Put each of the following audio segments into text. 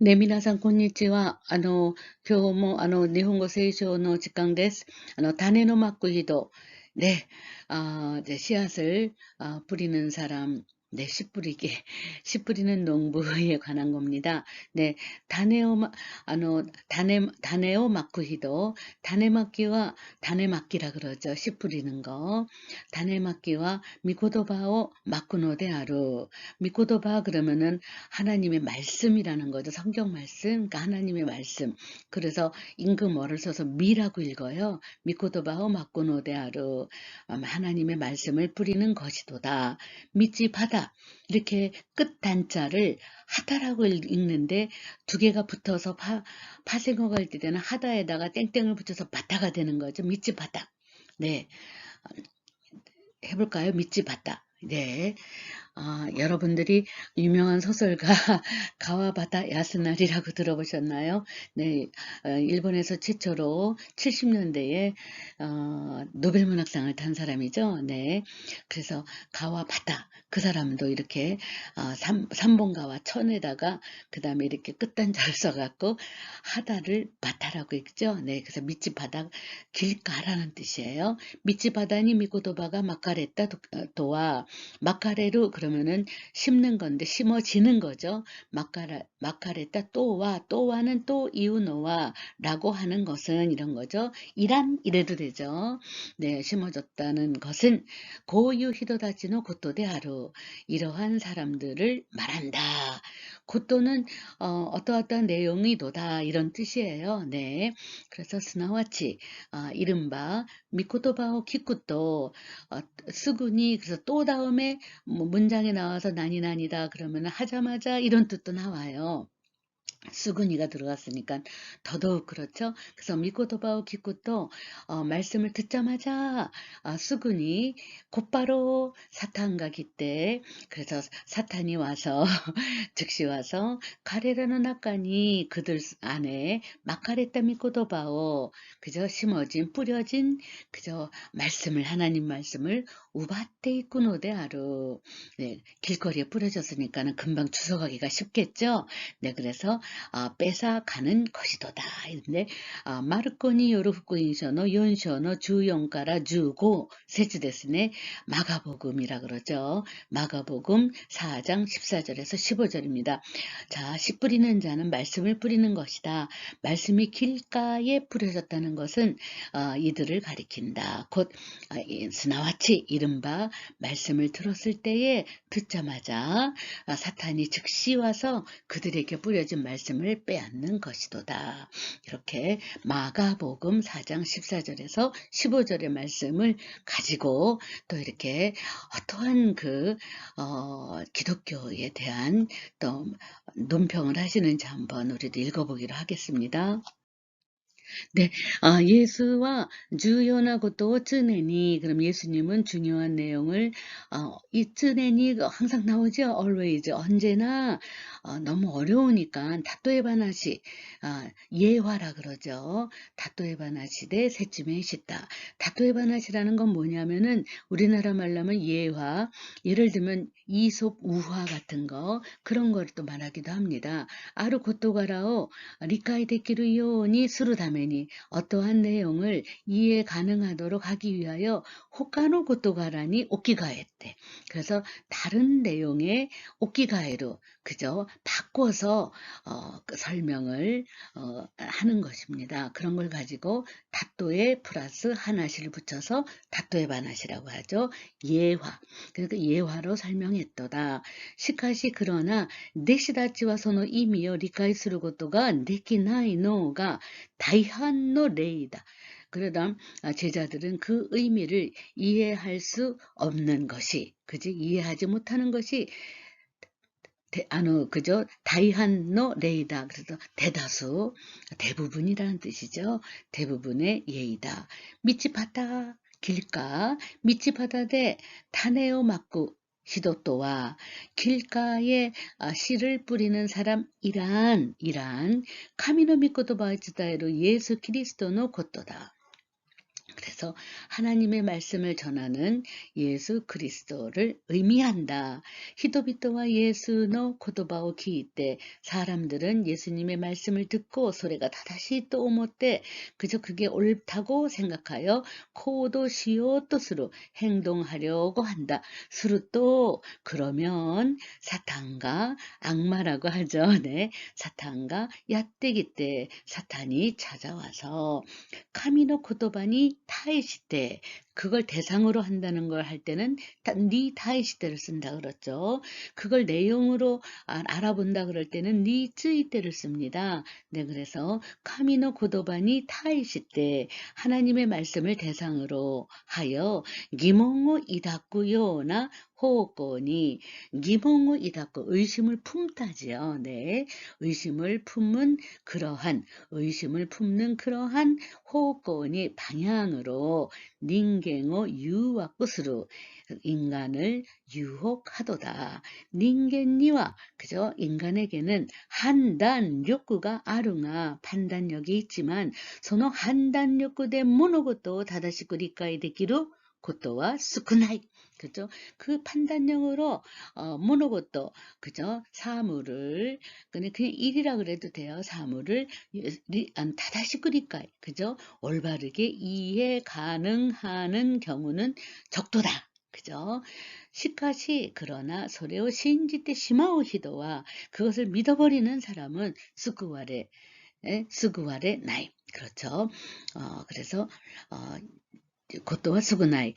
ね、皆さん、こんにちは。今日も、日本語聖書の時間です。種のまく人. 네, 이제 씨앗을, 뿌리는 사람. 네, 씨 뿌리기. 씨 뿌리는 농부에 관한 겁니다. 네, 다네오 마쿠히도. 다네 맞기와, 다네 맞기라 그러죠. 씨 뿌리는 거. 다네 맞기와 미코도바오 마쿠노데 아루. 미코도바 그러면은 하나님의 말씀이라는 거죠. 성경 말씀, 그러니까 하나님의 말씀. 그래서 임금어를 써서 미라고 읽어요. 미코도바오 마코노데아르. 하나님의 말씀을 뿌리는 것이도다. 믿지 바다. 이렇게 끝 단자를 하다라고 읽는데 두 개가 붙어서 파생어가 할 때 되는 하다에다가 땡땡을 붙여서 바다가 되는 거죠. 믿지 바다. 네, 해볼까요? 믿지 바다. 네. 여러분들이 유명한 소설가 가와바타 야스나리라고 들어보셨나요? 네, 일본에서 최초로 70년대에 노벨문학상을 탄 사람이죠. 네, 그래서 가와바타 그 사람도 이렇게 삼본가와 천에다가 그 다음에 이렇게 끝단자를 써갖고 하다를 바타라고 읽죠. 네, 그래서 밑지 바다 길가라는 뜻이에요. 밑지 바다니 미고도바가 마카레타 도와 마카레루 그러면은 심는 건데 심어지는 거죠. 마카레타 또와는 또 이유노와 라고 하는 것은 이런 거죠. 이래도 되죠. 네, 심어졌다는 것은 고유 히도다치노 고토데 하루 이러한 사람들을 말한다. 고토는 어떠어떠한 내용이도다 이런 뜻이에요. 네, 그래서 스나와치 이른바 미코토바오 키쿠또 쓰구니 그래서 또 다음에 뭐 문장에 나와서 나니나니다 그러면 하자마자 이런 뜻도 나와요. 수근이가 들어갔으니까 더더욱 그렇죠. 그래서 미코토바오 키쿠또 말씀을 듣자마자 수근이 곧바로 사탄과 기때 그래서 사탄이 와서 즉시 와서 가레라는 낙간이 그들 안에 마카레타 미코토바오 그저 심어진 뿌려진 그저 말씀을 하나님 말씀을 우바테 이쿠노데 하루 네, 길거리에 뿌려졌으니까는 금방 주워가기가 쉽겠죠. 네, 그래서 뺏어가는 것이도다. 근데 마르코니 요르후쿠인쇼노 연쇼노 주용가라 주고 세즈데스네 마가복음이라 그러죠. 마가복음 4장 14절에서 15절입니다. 자, 씨 뿌리는 자는 말씀을 뿌리는 것이다. 말씀이 길가에 뿌려졌다는 것은 이들을 가리킨다. 곧 스나와치 이른바 말씀을 들었을 때에 듣자마자 사탄이 즉시 와서 그들에게 뿌려진 말씀을 빼앗는 것이도다. 이렇게 마가복음 4장 14절에서 15절의 말씀을 가지고 또 이렇게 어떠한 기독교에 대한 또 논평을 하시는지 한번 우리도 읽어보기로 하겠습니다. 네, 예수와 重要なことを常に 그럼 예수님은 중요한 내용을 이 常に 항상 나오죠. always 언제나 너무 어려우니까 다토에바나시 예화라 그러죠. 다토에바나시 대 세쯤에 시다. 다토에바나시라는 건 뭐냐면은 우리나라 말로 하면 예화, 예를 들면 이솝 우화 같은 거 그런 걸 또 말하기도 합니다. 아루 고토가라오 리카이 데키르 요니 수르다메니 어떠한 내용을 이해 가능하도록 하기 위하여 호카노 고토가라니 오키가에때 그래서 다른 내용의 오키가에로 그저 바꿔서 그 설명을 하는 것입니다. 그런 걸 가지고 다또에 플러스 하나시를 붙여서 다또에 바나시라고 하죠. 예화 그러니까 예화로 설명했도다. 시카시 그러나 내시다치와 소노 의미を 理解することができないのが大半の例だ. 그러다 제자들은 그 의미를 이해할 수 없는 것이, 그지? 이해하지 못하는 것이 그죠? 다이한노 레이다. 그래서 대다수, 대부분이라는 뜻이죠. 대부분의 예이다. 미치바다, 길가, 미치바다대 타네오 맞고 히도토와 길가에 씨를 뿌리는 사람 이란 카미노 미코토 바이츠다에로 예수 그리스도의 것도다. 그래서 하나님의 말씀을 전하는 예수 그리스도를 의미한다. 히도비토와 예수의 고도바오 기이때 사람들은 예수님의 말씀을 듣고 소리가 다다시 또 오모때 그저 그게 옳다고 생각하여 코도 시오 또 스루 행동하려고 한다. 스루 또 그러면 사탄과 악마라고 하죠. 네, 사탄과 야떼기 때 사탄이 찾아와서 카미노 코토바니 타이시테 그걸 대상으로 한다는 걸 할 때는 니 타이시테를 쓴다 그랬죠. 그걸 내용으로 알아본다 그럴 때는 니 쯔이테를 씁니다. 네, 그래서 카미노 코토바니 타이시테 하나님의 말씀을 대상으로 하여 기몽오 이다꾸요나 호거니 기몽오 이다꾸 의심을 품다지요. 네, 의심을 품는 그러한 호건이 방향으로 닌겐を 유혹스루 인간을 유혹하도다. 닌겐니와 그죠? 인간에게는 판단력가 아르가 판단력이 있지만 その 판단력で物事を正しく理解できることは少ない。그죠? 그 판단력으로 모노고토 그죠? 사물을 그냥 일이라 그래도 돼요. 사물을 다다시크 리카이 그죠? 올바르게 이해 가능하는 경우는 적도다. 그죠? 시카시 그러나 소레오 신지테 시마오 히도와 그것을 믿어버리는 사람은 스쿠와레 나이 그렇죠. 그래서 고토와 수구나이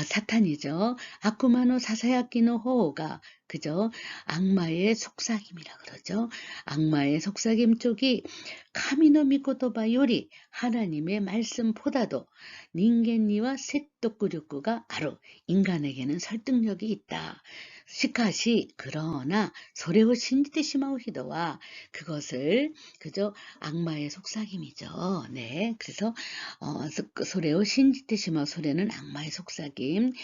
사탄이죠. 아쿠마노 사사야키노 호가 그죠? 악마의 속삭임이라 그러죠. 악마의 속삭임 쪽이 카미노 미코토바 요리 하나님의 말씀보다도 닌겐니와 셋도꾸류꾸가 아루 인간에게는 설득력이 있다. 시카시 그러나 소레오 신지테 시마오 히도와 그것을 그죠? 악마의 속삭임이죠. 네, 그래서 소레오 신지테 시마오 소레는 악마의 속삭임을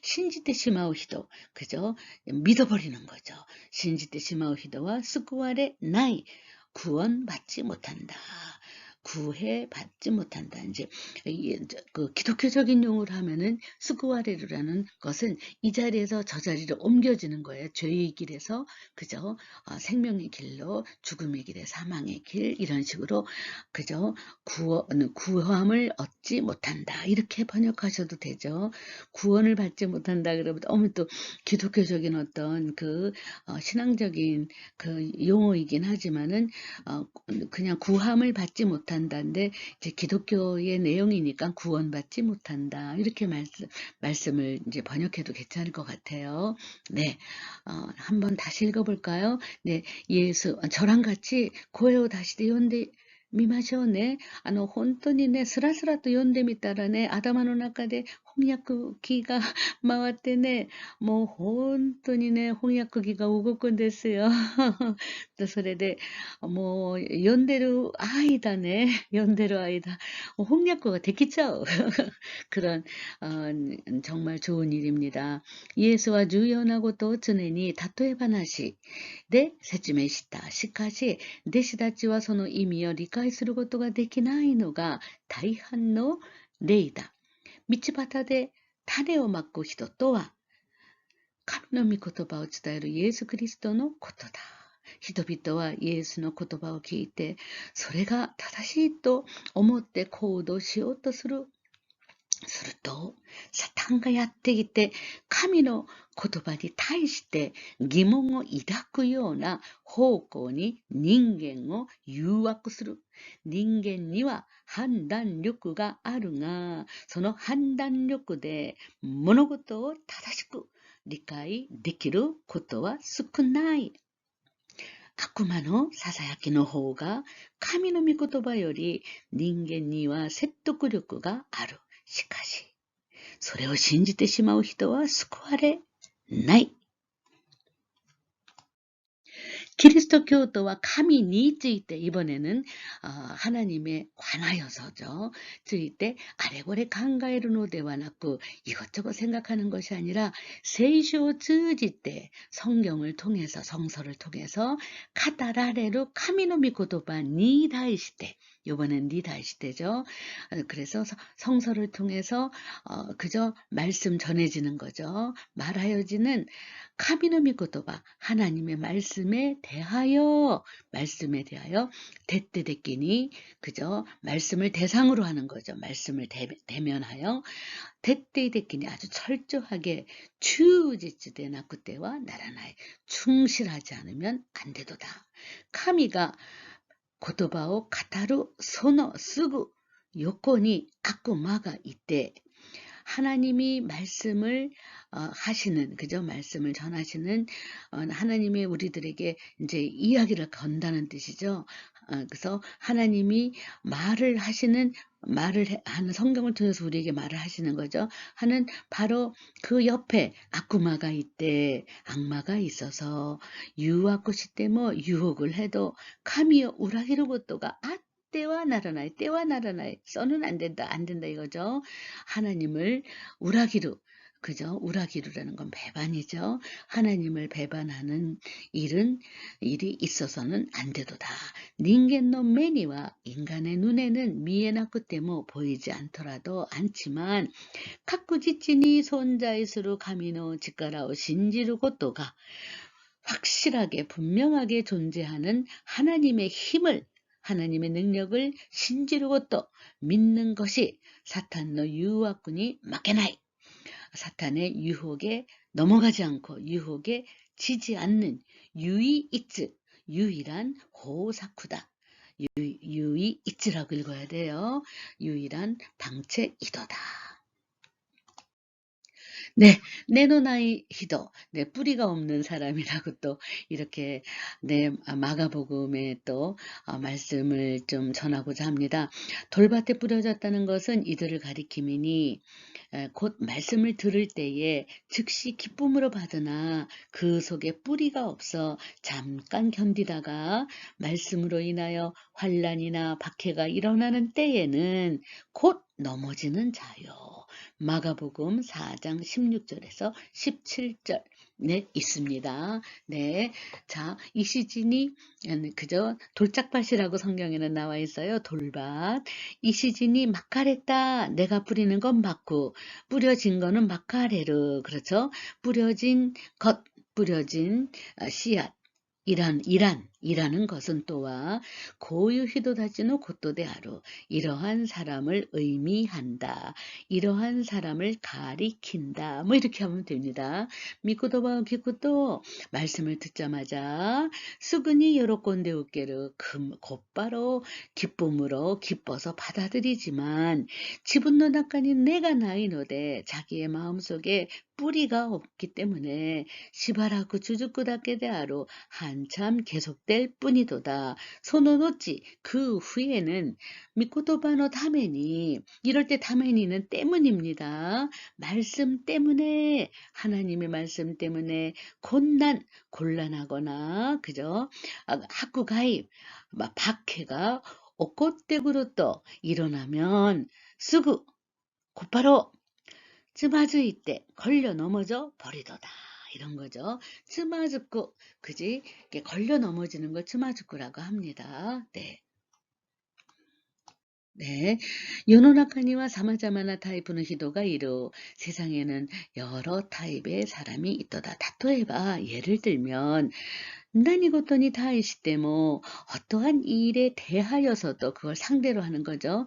신지테 시마오 히도 그죠? 믿어버리는 거죠. 신지테 시마오 히도와 스쿠와레 나이 구원받지 못한다. 구해받지 못한다. 이제 그 기독교적인 용어로 하면은 스쿠와레루라는 것은 이 자리에서 저 자리로 옮겨지는 거예요. 죄의 길에서 그죠? 생명의 길로 죽음의 길에 사망의 길 이런 식으로 그죠? 구함을 얻지 못한다. 이렇게 번역하셔도 되죠. 구원을 받지 못한다 그러면 너무 또 기독교적인 어떤 그 신앙적인 그 용어이긴 하지만은 그냥 구함을 받지 못한다인데 이제 기독교의 내용이니까 구원받지 못한다 이렇게 말씀을 이제 번역해도 괜찮을 것 같아요. 네, 한번 다시 읽어볼까요? 네, 저랑 같이 고에오 다시대 연대見ましょうね。本当にね、スラスラと読んでみたらね、頭の中で翻訳機が回ってね、もう本当にね、翻訳機が動くんですよ。それで、もう読んでる間ね、翻訳ができちゃう。 그런 정말 좋은 일입니다. 예수와 주요나ことを常に例え話で説明した。しかし、弟子たちはその意味を理解することができないのが大半の例だ。道端で種をまく人とは、神の御言葉を伝えるイエス・キリストのことだ。人々はイエスの言葉を聞いて、それが正しいと思って行動しようとする。すると、サタンがやってきて、神の言葉に対して疑問を抱くような方向に人間を誘惑する。人間には判断力があるが、その判断力で物事を正しく理解できることは少ない。悪魔のささやきの方が神の御言葉より人間には説得力がある。しかし、それを信じてしまう人は救われない。キリスト教徒は神について이번에는 하나님에 관하여서죠. ついて 아래고래 考えるのではなく 이것저것 생각하는 것이 아니라聖書を通じて 성경을 통해서 성서를 통해서 카다라레로 카미노 미코토바 니 다이시테 요번엔 니 다이시테죠. 그래서 성서를 통해서 그저 말씀 전해지는 거죠. 말하여지는 카미노 미코토바 하나님의 말씀에 대하여 대뜨데끼니 그저 말씀을 대상으로 하는 거죠. 말씀을 대면하여 대뜨데끼니 아주 철저하게 추지츠데나 그때와 나라나에 충실하지 않으면 안 되도다. 카미가 고토바오 카타루 소노 쓰구 요건이 아쿠마가 이때 하나님이 말씀을 하시는 그저 말씀을 전하시는 하나님의 우리들에게 이제 이야기를 건다는 뜻이죠. 그래서 하나님이 말을 하는 성경을 통해서 우리에게 말을 하시는 거죠. 하는 바로 그 옆에 아쿠마가 있대 악마가 있어서 유아꽃이 때뭐 유혹을 해도 카미요 우라기로 것도가 때와 나라나이 써는 안 된다 이거죠. 하나님을 우라기로 그죠? 우라기루라는 건 배반이죠. 하나님을 배반하는 일이 있어서는 안 되도다. 닌겐노 매니와 인간의 눈에는 미에나쿠 때모 보이지 않지만 카쿠지치니 손자이스루 가미노 직가라오 신지루 것도가 확실하게 분명하게 존재하는 하나님의 힘을 하나님의 능력을 신지르고 또 믿는 것이 사탄의 유혹군이 막게나이 사탄의 유혹에 넘어가지 않고 유혹에 지지 않는 유이이츠 유일한 호사쿠다. 유이이츠라고 읽어야 돼요. 유일한 방체이도다. 네, 네노나이 히도, 네, 뿌리가 없는 사람이라고 또 이렇게 네, 마가복음에 또 말씀을 좀 전하고자 합니다. 돌밭에 뿌려졌다는 것은 이들을 가리킴이니 곧 말씀을 들을 때에 즉시 기쁨으로 받으나 그 속에 뿌리가 없어 잠깐 견디다가 말씀으로 인하여 환난이나 박해가 일어나는 때에는 곧 넘어지는 자요. 마가복음 4장 16절에서 17절 네 있습니다. 네, 자, 이 시즌이 그저 돌짝밭이라고 성경에는 나와 있어요. 돌밭. 이 시즌이 마카레다. 내가 뿌리는 건 맞고 뿌려진 거는 마카레르. 그렇죠? 뿌려진 것, 뿌려진 씨앗. 이라는 것은 또한 고유히도다지노 곧도대하루 이러한 사람을 의미한다. 이러한 사람을 가리킨다. 뭐 이렇게 하면 됩니다. 미코도바 기코도 말씀을 듣자마자 수근이 요로꼰데 웃게르 곧바로 기쁨으로 기뻐서 받아들이지만 지분노 낙간이 내가 나이노데 자기의 마음속에 뿌리가 없기 때문에 시바라쿠 주주꾸다게 대하로 한참 계속될 뿐이도다. 소노노치 그 후에는 미코토바노 타메니 이럴 때 타메니는 때문입니다. 말씀 때문에 하나님의 말씀 때문에 곤란하거나 그죠? 학구 가입 박해가 엇꽃대구로 또 일어나면 쓰구 곧바로 쯔마즈이 때 걸려 넘어져 버리도다. 이런 거죠. 쯔마즈쿠 그지? 걸려 넘어지는 걸 쯔마즈쿠라고 합니다. 네. 네, 요노나카니와 사마자마나 타입의 히도가 이루 세상에는 여러 타입의 사람이 있도다. 다토에바 예를 들면 난이고토니 타이시때모 어떠한 일에 대하여서도 그걸 상대로 하는 거죠.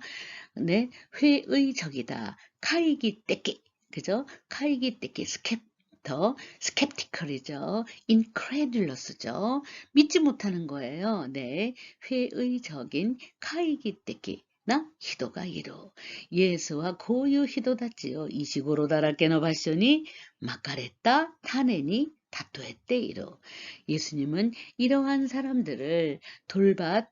네, 회의적이다. 카이기 떼끼 그죠? 카이기 떼끼 스캡티컬이죠. incredulous죠. 믿지 못하는 거예요. 네, 회의적인 카이기 떼끼 나 히도가 이루 예수와 고유 히도다지요. 이시고로 다라케노 바쇼니 마카레타 타네니 다투했대이로. 예수님은 이러한 사람들을 돌만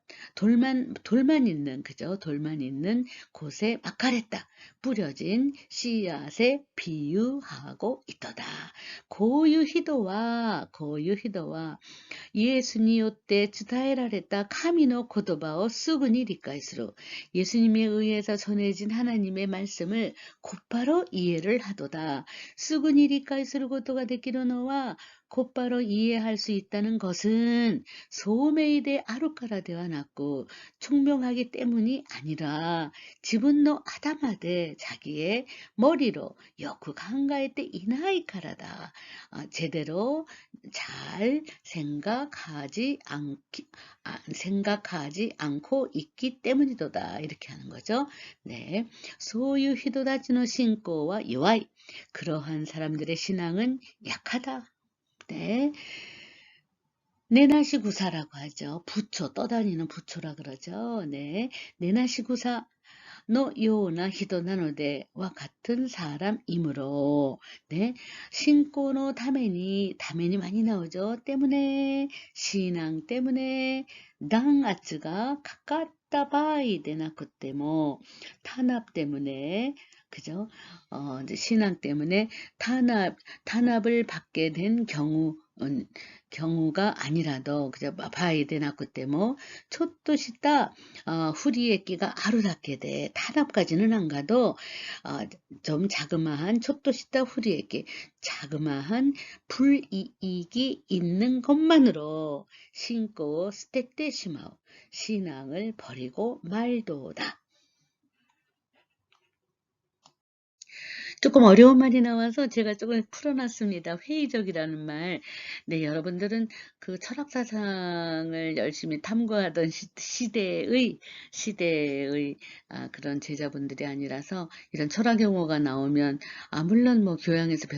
있는, 그죠? 돌만 있는 곳에 막가랬다. 뿌려진 씨앗에 비유하고 있도다. 고유히도와イエスによって伝えられた神の言葉をすぐに理解する. 예수님에 의해서 전해진 하나님의 말씀을 곧바로 이해를 하도다. すぐに理解することができるのは 곧바로 이해할 수 있다는 것은 소매이데 아루카라데와 낫고 총명하기 때문이 아니라 지분노 아다마데 자기의 머리로 요쿠考えて 이나이카라다. 제대로 잘 생각하지 않고 있기 때문이도다. 이렇게 하는 거죠. 네. 소유 히도다치의 신고와 요아이. 그러한 사람들의 신앙은 약하다. 네. 네나시구사라고 하죠. 부초, 떠다니는 부초라 그러죠. 네. 네나시구사のような人なので와 같은 사람이므로. 네. 신고의 다면이 많이 나오죠. 때문에, 신앙 때문에, 당아츠가 가깝다 바이 되나쿠때모, 탄압 때문에, 그죠? 이제 신앙 때문에 탄압을 받게 된 경우가 아니라도, 그죠? 바이 되나쿠때모, 촛도시다, 후리의 끼가 아루답게 돼. 탄압까지는 안 가도, 좀 자그마한, 촛도시다 후리의 끼, 자그마한 불이익이 있는 것만으로 신고 스택대 시마오, 신앙을 버리고 말도다. 조금 어려운 말이 나와서 제가 조금 풀어놨습니다. 회의적이라는 말. 네, 여러분들은 그 철학사상을 열심히 탐구하던 시대의 그런 제자분들이 아니라서 이런 철학 용어가 나오면, 물론 뭐 교양에서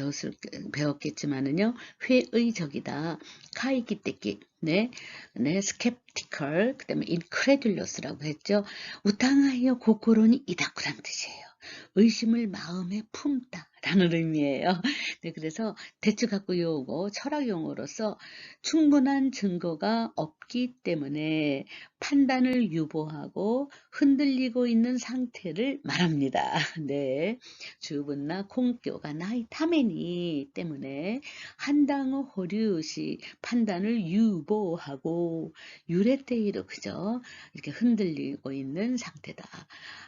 배웠겠지만은요, 회의적이다. 카이키떼끼. 네, skeptical, 그 다음에 incredulous라고 했죠. 우탕하여 고코로니 이다쿠란 뜻이에요. 의심을 마음에 품다 라는 의미예요. 네, 그래서 대충 갖고 요거 철학 용어로서 충분한 증거가 없기 때문에 판단을 유보하고 흔들리고 있는 상태를 말합니다. 네, 주분나 공교가 나이 타메니 때문에 한당어 호류시 판단을 유보하고 유레테이로, 그죠? 이렇게 흔들리고 있는 상태다.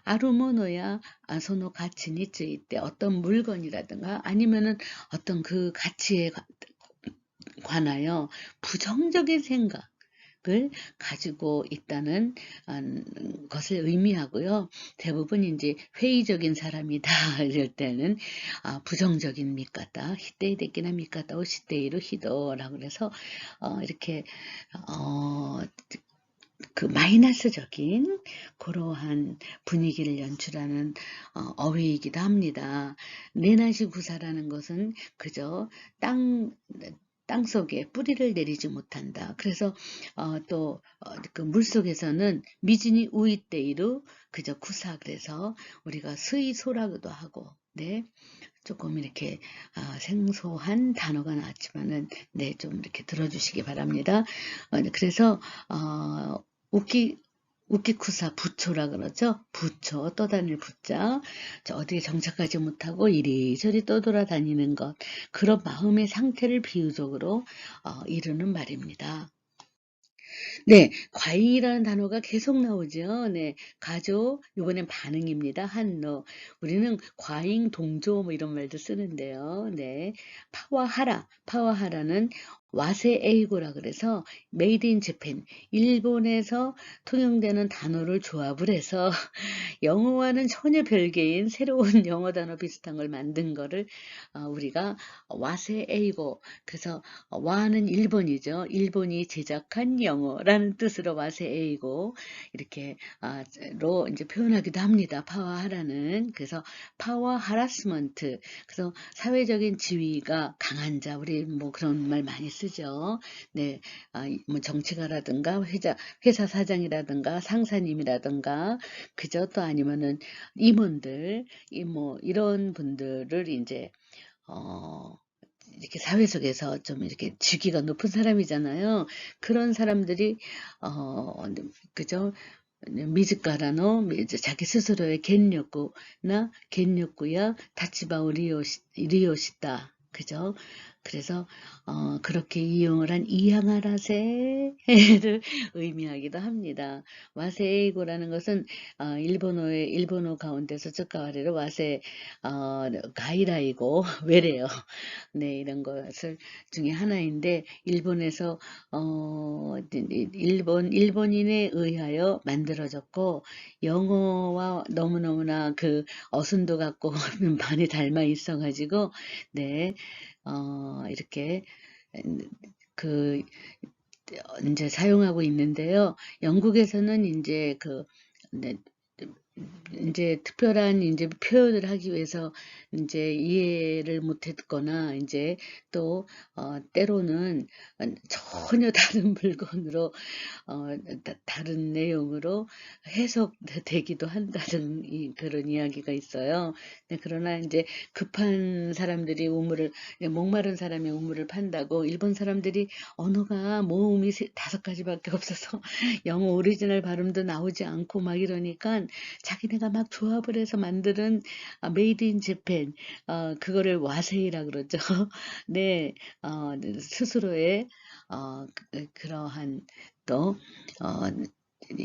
아루모노야 소노 가치니 쯔이 때 어떤 물건이라든가 아니면은 어떤 그 가치에 관하여 부정적인 생각을 가지고 있다는 것을 의미하고요. 대부분 이제 회의적인 사람이다 이럴 때는 부정적인 미까다, 히데이데끼나 미까다, 오시데이로 히도라고 그래서 이렇게 그 마이너스적인 그러한 분위기를 연출하는 어휘이기도 합니다. 네나시구사라는 것은 그저 땅속에 뿌리를 내리지 못한다. 그래서 또 그 물속에서는 미진이 우이때이루 그저 구사, 그래서 우리가 스이소라고도 하고, 네, 조금 이렇게 생소한 단어가 나왔지만은 네, 좀 이렇게 들어주시기 바랍니다. 그래서 우키쿠사 부초라 그러죠. 부초, 떠다닐 부자. 어디에 정착하지 못하고 이리저리 떠돌아다니는 것, 그런 마음의 상태를 비유적으로 이루는 말입니다. 네, 과잉이라는 단어가 계속 나오죠. 네, 가조, 이번엔 반응입니다. 한노. 우리는 과잉, 동조 뭐 이런 말도 쓰는데요. 네, 파와하라는 와세에이고라 그래서 메이드 인 재팬, 일본에서 통용되는 단어를 조합을 해서 영어와는 전혀 별개인 새로운 영어 단어 비슷한 걸 만든 거를 우리가 와세에이고, 그래서 와는 일본이죠. 일본이 제작한 영어라는 뜻으로 와세에이고 이렇게 로 이제 표현하기도 합니다. 파워하라는. 그래서 파워 하라스먼트, 그래서 사회적인 지위가 강한 자, 우리 뭐 그런 말 많이 쓰죠. 네, 뭐 정치가라든가 회사 사장이라든가 상사님이라든가, 그죠? 또 아니면은 임원들, 이런 분들을 이제 이렇게 사회 속에서 좀 이렇게 직위가 높은 사람이잖아요. 그런 사람들이 그죠? 미즈카라노 자기 스스로의 겐욕구나 겐욕구야 타치바오 리요시다. 그죠? 그래서 그렇게 이용을 한 이항하라세를 의미하기도 합니다. 와세이고라는 것은 일본어 가운데서 즉가와레로 와세 가이라이고 외래요. 네, 이런 것을 중에 하나인데 일본에서 일본인에 의하여 만들어졌고 영어와 너무너무나 그 어순도 같고 많이 닮아 있어가지고 네, 이렇게 그 이제 사용하고 있는데요. 영국에서는 이제 네, 이제 특별한 이제 표현을 하기 위해서 이제 이해를 못했거나 이제 또 때로는 전혀 다른 물건으로 다른 내용으로 해석되기도 한다는 그런 이야기가 있어요. 네, 그러나 이제 급한 사람들이 목마른 사람이 우물을 판다고 일본 사람들이 언어가 모음이 5가지밖에 없어서 영어 오리지널 발음도 나오지 않고 막 이러니까 자기네가 막 조합을 해서 만드는 메이드 인 재팬 그거를 와세이라 그러죠. 네, 스스로의 그러한 또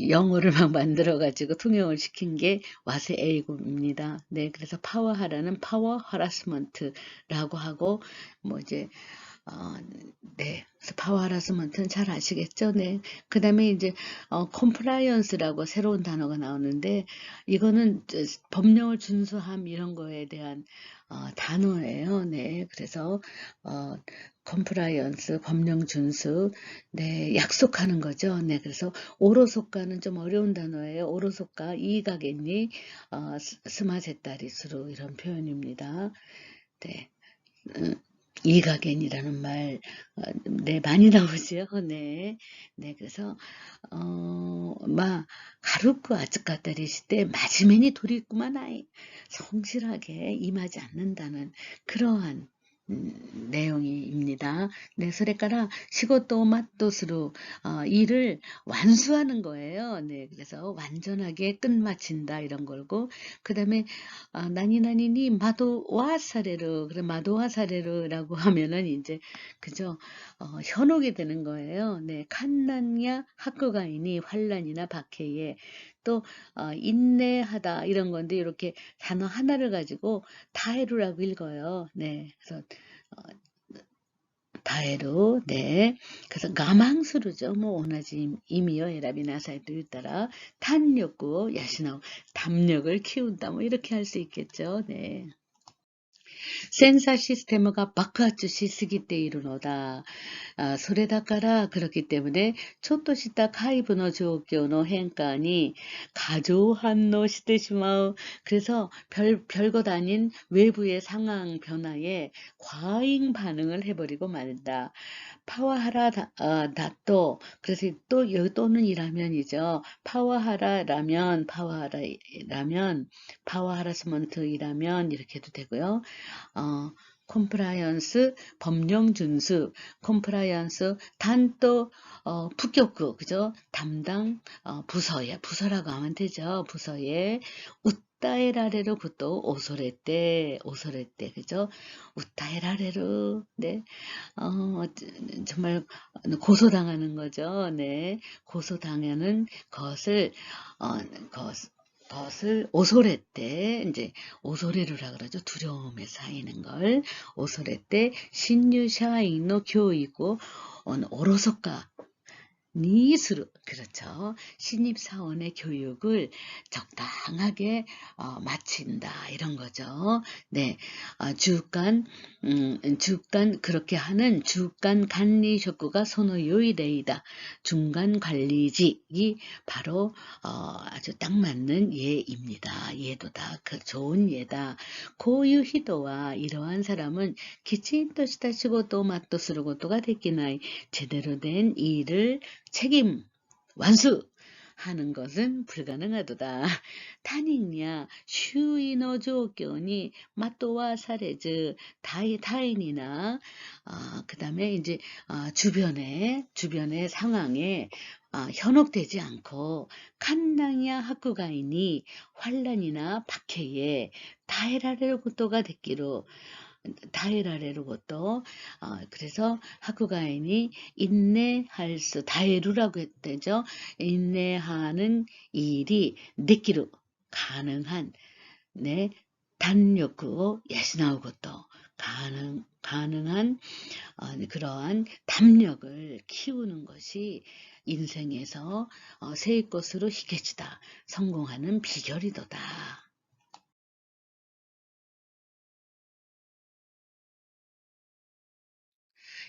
영어를 막 만들어가지고 통용을 시킨 게 와세 에이고입니다. 네, 그래서 파워하라는 파워 하라스먼트라고 하고 뭐 이제 네, 그래서 파워 하라스먼트는 잘 아시겠죠? 네, 그 다음에 이제 컴플라이언스라고 새로운 단어가 나오는데 이거는 법령을 준수함 이런 거에 대한 단어예요. 네, 그래서 컴플라이언스, 법령 준수, 네, 약속하는 거죠. 네, 그래서 오로소카는 좀 어려운 단어예요. 오로소카, 이가겠니, 스마제타리스로 이런 표현입니다. 네, 이가겐이라는 말, 네, 많이 나오죠. 네, 네, 그래서 가루크 아츠카타리 시대 마지메니 도리꾸만 아이 성실하게 임하지 않는다는 그러한 내용입니다. 네, それから 仕事を 마토스루 일을 완수하는 거예요. 네, 그래서 완전하게 끝마친다 이런 걸고 그 다음에 나니나니니 마도와 사레르 그래 마도와 사레르라고 하면은 이제 그죠 현혹이 되는 거예요. 네, 칸난야 학교가이니 환란이나 박해에 또 인내하다 이런 건데 이렇게 단어 하나를 가지고 다해루라고 읽어요. 네, 그래서 다해루, 네. 그래서 가망스루죠. 뭐, 오나지 임이요. 에라비 나사이도 따라 탄력고 야시나오 담력을 키운다. 뭐, 이렇게 할 수 있겠죠. 네. 센서 시스템가爆発しすぎているのだ。それだから그렇기 때문에ちょっとした外部の状況の変化に過剰反応してしまう. 그래서 별것 아닌 외부의 상황 변화에 과잉 반응을 해버리고 말다. 파워하라 다또 그래서 또 여기 또는 이라면이죠. 파워하라스먼트이라면 이렇게 해도 되고요. 컴플라이언스 법령 준수 컴플라이언스 단또 부격구 그죠 담당 부서라고 하면 되죠. 부서에 우타에라레로 그것도 오소레떼 그죠 우타에라레로 네 정말 고소당하는 거죠. 네 고소당하는 것을 오소레떼 이제 오소레루라 그러죠. 두려움에 쌓이는 걸 오소레떼 신유샤인의 교육을 오로소카 니스루 그렇죠. 신입사원의 교육을 적당하게 마친다 이런 거죠. 네, 주간 그렇게 하는 주간 관리職が その良い例だ. 중간 관리직이 바로 아주 딱 맞는 예입니다. 예도다. 그 좋은 예다. 고유 히도와 이러한 사람은 기친또した仕事を全うすることができない. 제대로 된 일을 책임 완수 하는 것은 불가능하도다. 타닝야 슈이노 조교니 마또와 사레즈 타인이나 그다음에 이제 주변의 상황에 현혹되지 않고 칸낭야 하쿠가이니 환란이나 박해에 다해라를 것도가 됐기로 다해라를 것도 그래서 하쿠가인이 인내할 수 다해루라고 했대죠. 인내하는 일이 내기로 가능한 네 단력고 야시나오 것도 가능한 그러한 담력을 키우는 것이 인생에서 새 것으로 희게치다 성공하는 비결이도다.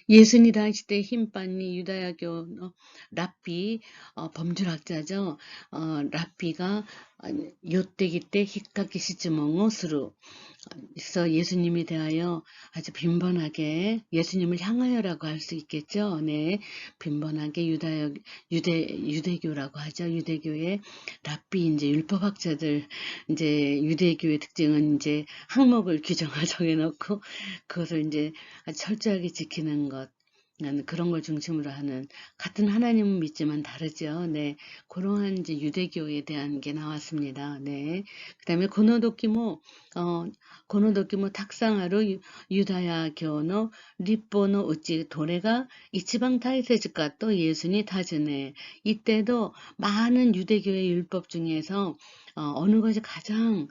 예수니 당시 때 힘빤니 유다야교 랍비 범줄학자죠. 랍비가 요때기 때 히카키 시즈몽 스루 그래서 예수님에 대하여 아주 빈번하게 예수님을 향하여라고 할 수 있겠죠. 네, 빈번하게 유대교라고 하죠. 유대교의 랍비 이제 율법학자들 이제 유대교의 특징은 이제 항목을 규정을 정해놓고 그것을 이제 아주 철저하게 지키는 것. 그런 걸 중심으로 하는 같은 하나님은 믿지만 다르죠. 네, 그러한 이제 유대교에 대한 게 나왔습니다. 네, 그다음에 고노도키모 탁상하루 유다야 교노 리포노 우찌 도레가 이치방 타이세즈가 또 예수니 타즈네 이때도 많은 유대교의 율법 중에서 어느 것이 가장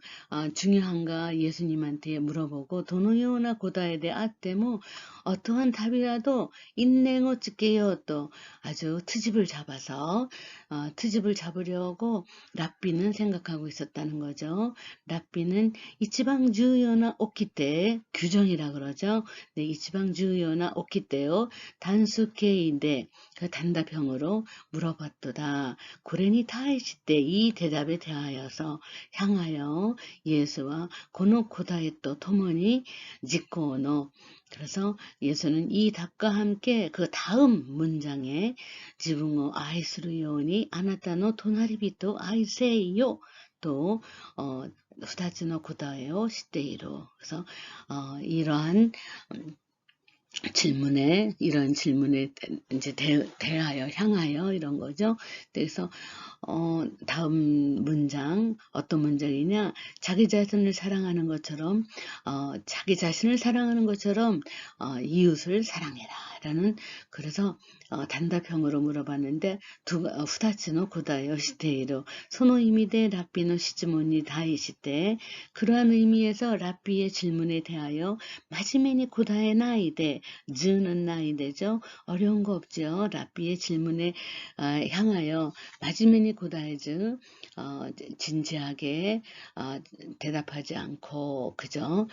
중요한가 예수님한테 물어보고 도노요나 고다에 대해 아때모 어떠한 답이라도 인냉어 찍게요 또 아주 트집을 잡아서 트집을 잡으려고 랍비는 생각하고 있었다는 거죠. 랍비는 이치방 주요나 오키 때 규정이라 그러죠. 네, 이치방 주요나 오키 때요 단수케인데 그 단답형으로 물어봤도다. 고레니 타이시 때 이 대답에 대하여서 향하여 예수와 고노코다에 또 토모니 지코노 그래서 예수는 이 답과 함께 그 다음 문장에 지붕어 아이스루요니 아나타노 토나리비토 아이세이요 또 후다츠노 고다에요 시테이로 그래서 이러한 이런 질문에 이제 대하여 향하여 이런 거죠. 그래서 다음 문장 어떤 문장이냐 자기 자신을 사랑하는 것처럼 자기 자신을 사랑하는 것처럼 이웃을 사랑해라 라는 그래서 단답형으로 물어봤는데 후다츠노 고다요 시테이로 소노이미데 라삐노 시즈모니 다이시테 그러한 의미에서 라삐의 질문에 대하여 마지메니 고다에 나이데 즈는 나이데죠. 어려운 거 없죠. 라삐의 질문에 향하여 마지메니 고다에즈 진지하게 대답하지 않고 그저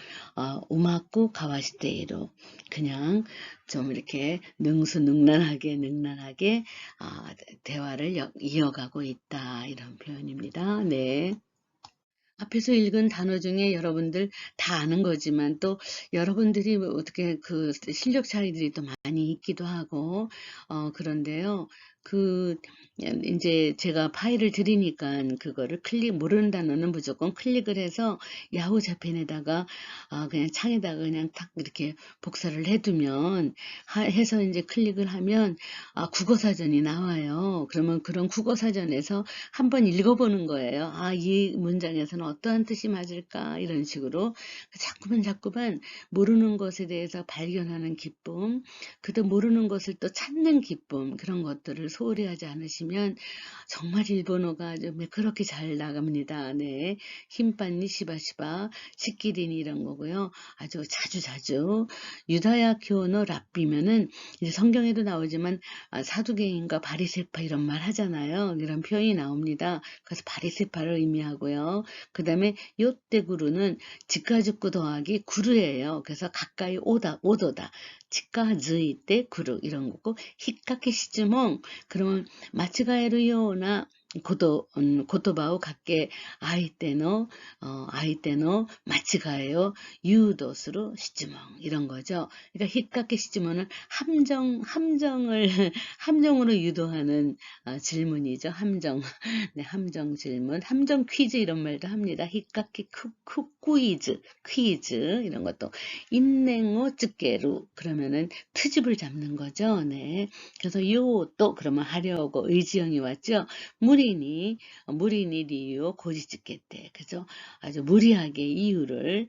우마쿠 가와시테이로 그냥 좀 이렇게 능란하게 대화를 이어가고 있다 이런 표현입니다. 네. 앞에서 읽은 단어 중에 여러분들 다 아는 거지만 또 여러분들이 어떻게 그 실력 차이들이 또 많이 있기도 하고 그런데요. 이제 제가 파일을 드리니까 그거를 모르는 단어는 무조건 클릭을 해서 야후 자펜에다가 그냥 창에다가 그냥 탁 이렇게 복사를 해두면 해서 이제 클릭을 하면 국어사전이 나와요. 그러면 그런 국어사전에서 한번 읽어보는 거예요. 이 문장에서는 어떠한 뜻이 맞을까 이런 식으로 자꾸만 모르는 것에 대해서 발견하는 기쁨 그도 모르는 것을 또 찾는 기쁨 그런 것들을 소홀히 하지 않으시면 정말 일본어가 아주 매끄럽게 잘 나갑니다. 네, 힘빤니 시바시바 시끼리니 이런 거고요. 아주 자주 유다야 교노 랍비면은 이제 성경에도 나오지만 사두개인과 바리세파 이런 말 하잖아요. 이런 표현이 나옵니다. 그래서 바리세파를 의미하고요. 그 다음에 요때 구루는 직가죽구 더하기 구루예요. 그래서 가까이 오도다. 직가즈이 때 구루 이런 거고 히카케 시즈몽 그러면 마츠가에르요나 言葉をかけ、相手の間違いを 유도する 質問 이런 거죠. 그러니까 힙각의質問은 함정으로 유도하는 질문이죠. 함정. 네, 함정 질문, 함정 퀴즈 이런 말도 합니다. 힙각의 퀴즈 이런 것도 인냉오 쯔게루 그러면은 트집을 잡는 거죠. 네. 그래서 요 또 그러면 하려고 의지형이 왔죠. 무리니 리유 고지짓겠대. 그죠? 아주 무리하게 이유를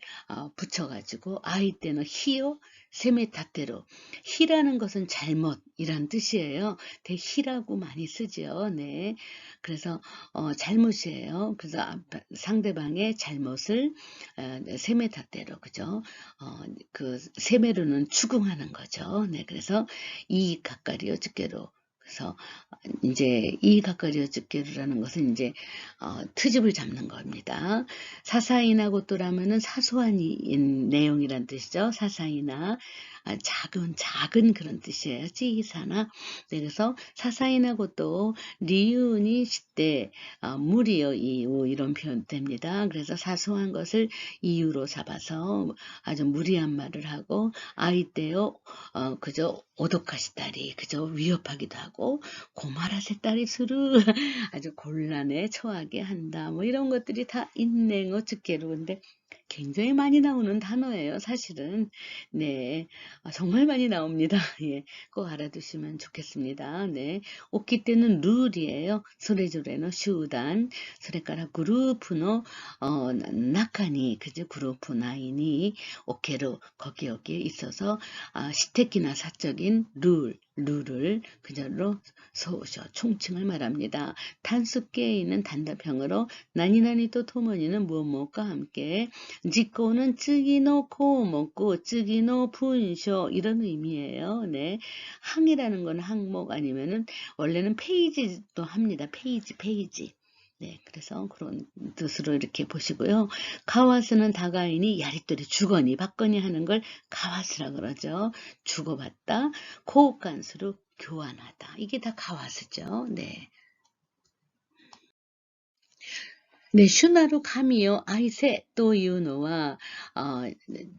붙여가지고 아이 때는 히요 세메타테로 히라는 것은 잘못이란 뜻이에요. 히라고 많이 쓰죠. 네. 그래서 잘못이에요. 그래서 상대방의 잘못을 세메타테로 그죠? 그 세메로는 추궁하는 거죠. 네. 그래서 이 가까리요 즈케로 그래서 이제 이 가까리어 즈케루라는 것은 이제 트집을 잡는 겁니다. 사사이나 고토라면은 사소한 내용이란 뜻이죠. 사사이나 작은 그런 뜻이에요. 찌이사나. 네, 그래서 사사이나 고토 리윤이 시대 무리여 이유 이런 표현 됩니다. 그래서 사소한 것을 이유로 잡아서 아주 무리한 말을 하고 아이때요 그저 오독하시다리 그저 위협하기도 하고 고말하세다리 수르 아주 곤란에 처하게 한다. 뭐 이런 것들이 다 인냉어 즈케루 근데 굉장히 많이 나오는 단어예요. 사실은 네 정말 많이 나옵니다. 예, 꼭 알아두시면 좋겠습니다. 네, 오키 때는 룰이에요. 소레조레노 슈단 소레카라 그룹노 나카니 그죠 그룹 나이니 오케로 거기 여기에 있어서 시택이나 사적인 룰을 그절로 소쇼 총칭을 말합니다. 단숫계에 있는 단답형으로 나니나니 또 토모니는 무엇무엇과 함께 지코는 쯔기노 코먹고 쯔기노 분쇼 이런 의미예요. 네, 항이라는 건 항목 아니면은 원래는 페이지도 합니다. 페이지. 네, 그래서 그런 뜻으로 이렇게 보시고요. 가와스는 다가이니 야리또리 주거니 받거니 하는 걸 가와스라 그러죠. 주고받다, 고간수로 교환하다. 이게 다 가와스죠. 네. 네, 슈나루 카미요 아이세 또 유노와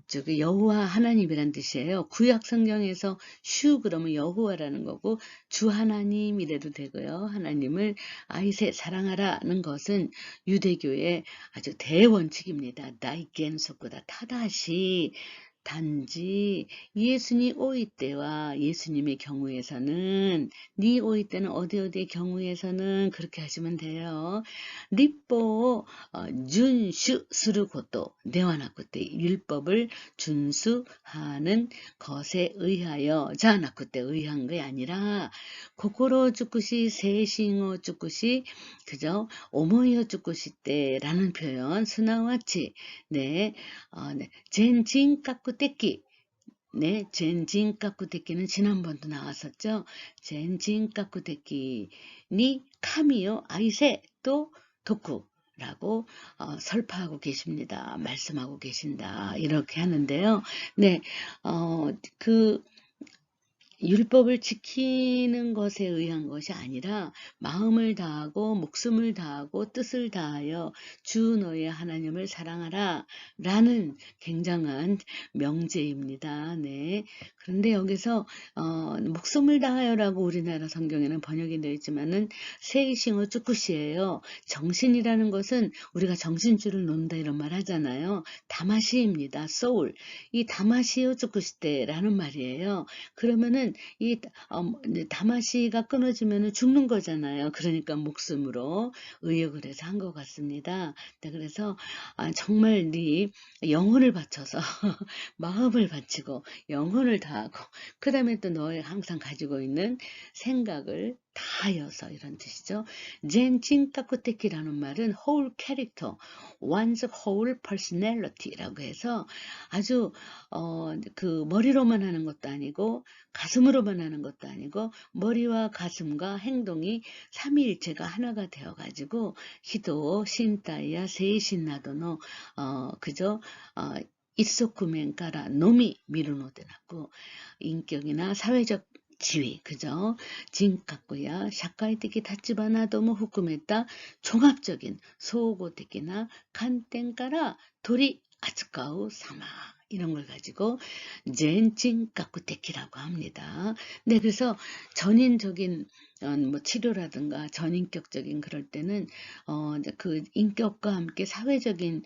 저기 여호와 하나님이란 뜻이에요. 구약 성경에서 슈 그러면 여호와라는 거고 주 하나님이래도 되고요. 하나님을 아이세 사랑하라는 것은 유대교의 아주 대원칙입니다. 나이겐 소쿠다 타다시 단지 예수님 오이 때와 예수님의 경우에서는 니 오이 때는 어디의 경우에서는 그렇게 하시면 돼요.立法を 준수する 것도 내와나쿠테 율법을 준수하는 것에 의하여 자나쿠테 의한 게 아니라 고코로 쭈꾸시 세싱어 쭈꾸시 그죠? 오모이어 쭈꾸시 때라는 표현 스나와치 네, 네. 젠진까꾸떼끼 네, 젠진까꾸떼끼는 지난번도 나왔었죠. 젠진까꾸떼끼니 카미요 아이세 또 도쿠라고 설파하고 계십니다. 말씀하고 계신다. 이렇게 하는데요. 네, 그 율법을 지키는 것에 의한 것이 아니라 마음을 다하고 목숨을 다하고 뜻을 다하여 주 너의 하나님을 사랑하라 라는 굉장한 명제입니다. 네. 그런데 여기서 목숨을 다하여라고 우리나라 성경에는 번역이 되어 있지만은 세이싱어 쭈꾸시예요. 정신이라는 것은 우리가 정신줄을 놓는다 이런 말 하잖아요. 다마시입니다. 소울. 이 다마시오 쭈꾸시테라는 말이에요. 그러면은 이 다마시가 끊어지면 죽는 거잖아요. 그러니까 목숨으로 의역을 해서 한 것 같습니다. 네, 그래서 정말 네 영혼을 바쳐서 마음을 바치고 영혼을 다하고 그 다음에 또 너의 항상 가지고 있는 생각을 다하여서 이런 뜻이죠. 젠친카쿠테키라는 말은 whole character, one's whole personality라고 해서 아주 그 머리로만 하는 것도 아니고 가슴으로만 하는 것도 아니고 머리와 가슴과 행동이 삼위일체가 하나가 되어가지고 히도 신타이야 세이신나도노 그저 이소쿠멘가라 놈이 미루노데나고 인격이나 사회적 지위, 그죠? 진각구야, 샤카이的 立場なども含めた 종합적인 소고的な 관점から 取り 扱う様. 이런 걸 가지고 젠진각구tek이라고 합니다. 네, 그래서 전인적인 뭐 치료라든가 전인격적인 그럴 때는 그 인격과 함께 사회적인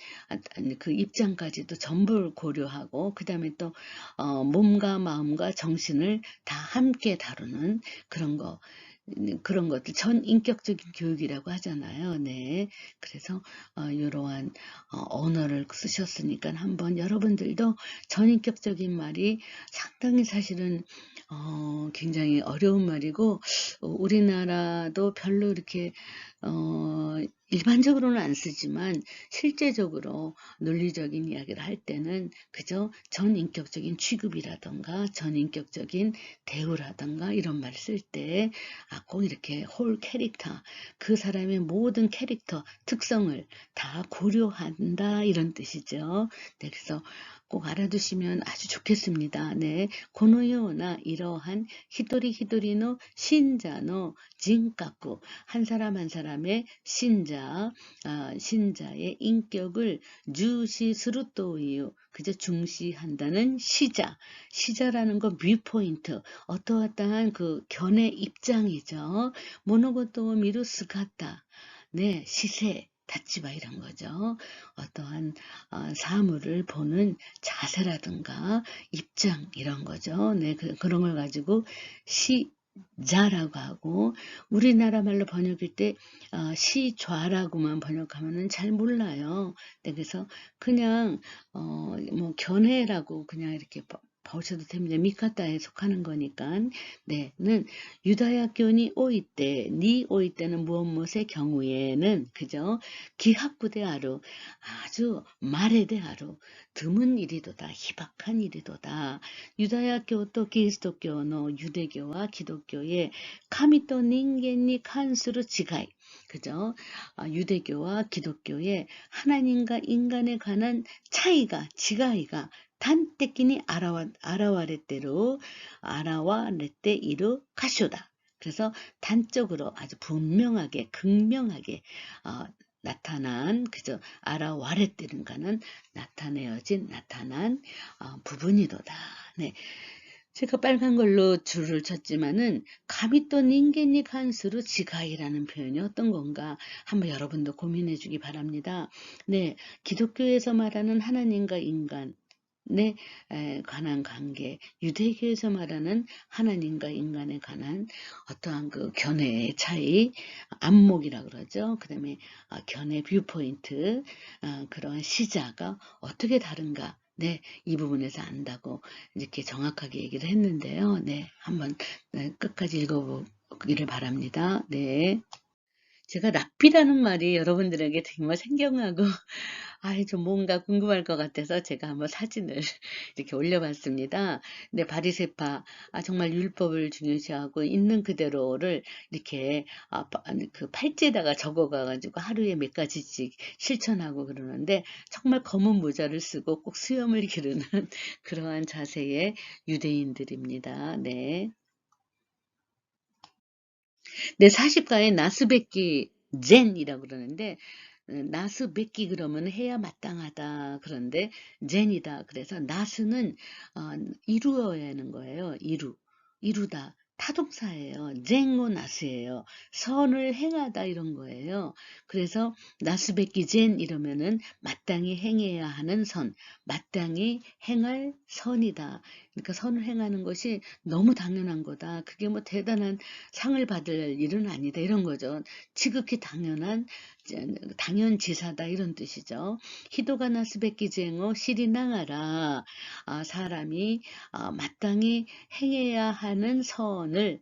그 입장까지도 전부 고려하고 그다음에 또 몸과 마음과 정신을 다 함께 다루는 그런 것들 전인격적인 교육이라고 하잖아요. 네, 그래서 이러한 언어를 쓰셨으니까 한번 여러분들도 전인격적인 말이 상당히 사실은 굉장히 어려운 말이고 우리나라도 별로 이렇게 일반적으로는 안 쓰지만 실제적으로 논리적인 이야기를 할 때는 그저 전인격적인 취급이라던가 전인격적인 대우라던가 이런 말을 쓸 때 꼭 이렇게 홀 캐릭터, 그 사람의 모든 캐릭터 특성을 다 고려한다 이런 뜻이죠. 네, 그래서 꼭 알아두시면 아주 좋겠습니다. 네, 고노요나 이러한 히도리 히도리노 신자노 진각구, 한 사람 한 사람의 신자의 인격을 주시스루토이유, 그저 중시한다는 시자라는 거 뷰포인트, 어떠한 그 견해 입장이죠. 모노고토 미루 스가타, 네, 시세, 다치바 이런 거죠. 어떠한 사물을 보는 자세라든가 입장 이런 거죠. 네, 그런 걸 가지고 시자라고 하고 우리나라 말로 번역할 때 시좌라고만 번역하면은 잘 몰라요. 네, 그래서 그냥 뭐 견해라고 그냥 이렇게 보셔도 됩니다. 미카타에 속하는 거니까. 네, 는 유다야교니 오이때, 니 오이때는 무엇의 경우에는 그죠? 기하쿠대하루, 아주 말에대하루, 드문 일이도다, 희박한 일이도다. 유다야교 또 그리스도교의 유대교와 기독교의 카미또 닌겐니 칸스루 지가이, 그죠? 유대교와 기독교의 하나님과 인간에 관한 차이가, 지가이가 단때끼니 아라와레떼로 아라와레떼 이루 가쇼다. 그래서 단적으로 아주 분명하게 극명하게 나타난 그저 아라와레떼는가는 나타난 부분이도다. 네. 제가 빨간 걸로 줄을 쳤지만은 감히 또 닌겐니 간수로 지가이라는 표현이 어떤 건가 한번 여러분도 고민해 주기 바랍니다. 네, 기독교에서 말하는 하나님과 인간 에 관한 관계, 유대교에서 말하는 하나님과 인간에 관한 어떠한 그 견해의 차이, 안목이라 그러죠. 그 다음에 견해 뷰포인트, 그러한 시자가 어떻게 다른가. 네, 이 부분에서 안다고 이렇게 정확하게 얘기를 했는데요. 네, 한번 끝까지 읽어보기를 바랍니다. 네. 제가 랍비라는 말이 여러분들에게 정말 생경하고 좀 뭔가 궁금할 것 같아서 제가 한번 사진을 이렇게 올려봤습니다. 근데 바리새파, 정말 율법을 중요시하고 있는 그대로를 이렇게 그 팔찌에다가 적어가지고 하루에 몇 가지씩 실천하고 그러는데 정말 검은 모자를 쓰고 꼭 수염을 기르는 그러한 자세의 유대인들입니다. 네. 네, 40가의 나스베키 젠이라고 그러는데 나스베키 그러면 해야 마땅하다. 그런데 젠이다. 그래서 나스는 이루어야 하는 거예요. 이루다. 타동사예요. 젠고 나스예요. 선을 행하다 이런 거예요. 그래서 나스베키 젠 이러면은 마땅히 행해야 하는 선, 마땅히 행할 선이다. 그러니까 선을 행하는 것이 너무 당연한 거다. 그게 뭐 대단한 상을 받을 일은 아니다. 이런 거죠. 지극히 당연지사다. 이런 뜻이죠. 히도가 나스베키쟁어 실이 나가라. 사람이 마땅히 행해야 하는 선을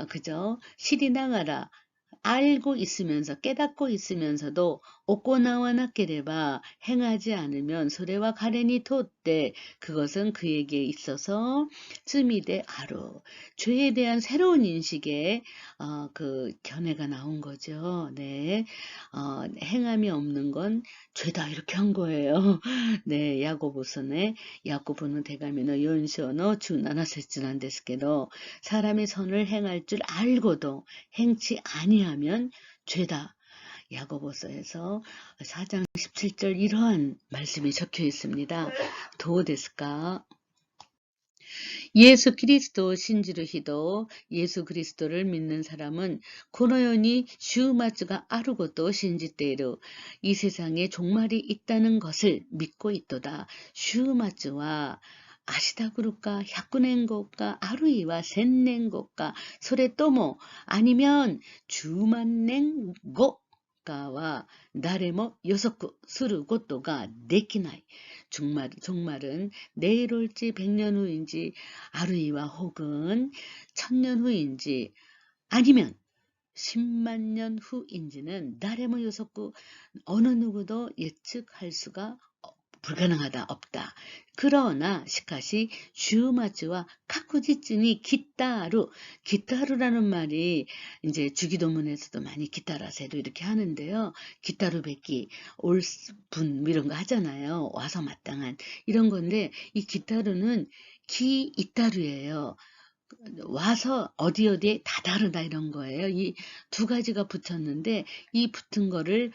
그죠? 실이 나가라. 알고 있으면서 깨닫고 있으면서도 오코나와 나케레바 행하지 않으면 소레와 가레니 톳 때 그것은 그에게 있어서 쯤이되 아루. 죄에 대한 새로운 인식의 그 견해가 나온 거죠. 네. 행함이 없는 건 죄다 이렇게 한 거예요. 네, 야고보서네. 야고보는 대가미노 연시오노 주7節なん ですけど 사람이 선을 행할 줄 알고도 행치 아니하면 죄다. 야고보서에서 4장 17절 이러한 말씀이 적혀 있습니다. 도우데스까? 예수 그리스도 신지루 히도 예수 그리스도를 믿는 사람은 고노요니 슈마츠가 아르고도 신지테이루 이 세상에 종말이 있다는 것을 믿고 있도다. 슈마츠와 아시다 그럴까? 100年後か 아루이와 1000年後か それとも 아니면 10万年後 가와誰も 予測することができない. 종말은 내일 올지 100년 후인지 아루이와 혹은 1000년 후인지 아니면 10만 년 후인지는誰も 予測 어느 누구도 예측할 수가 불가능하다 없다. 그러나 시카시 슈마츠와 카쿠지츠니 기타루라는 말이 이제 주기도문에서도 많이 기타라세도 이렇게 하는데요. 기타루 뵙기 올분 이런 거 하잖아요. 와서 마땅한 이런 건데 이 기타루는 기 이따루예요. 와서 어디에 다다르다 이런 거예요. 이 두 가지가 붙었는데 이 붙은 거를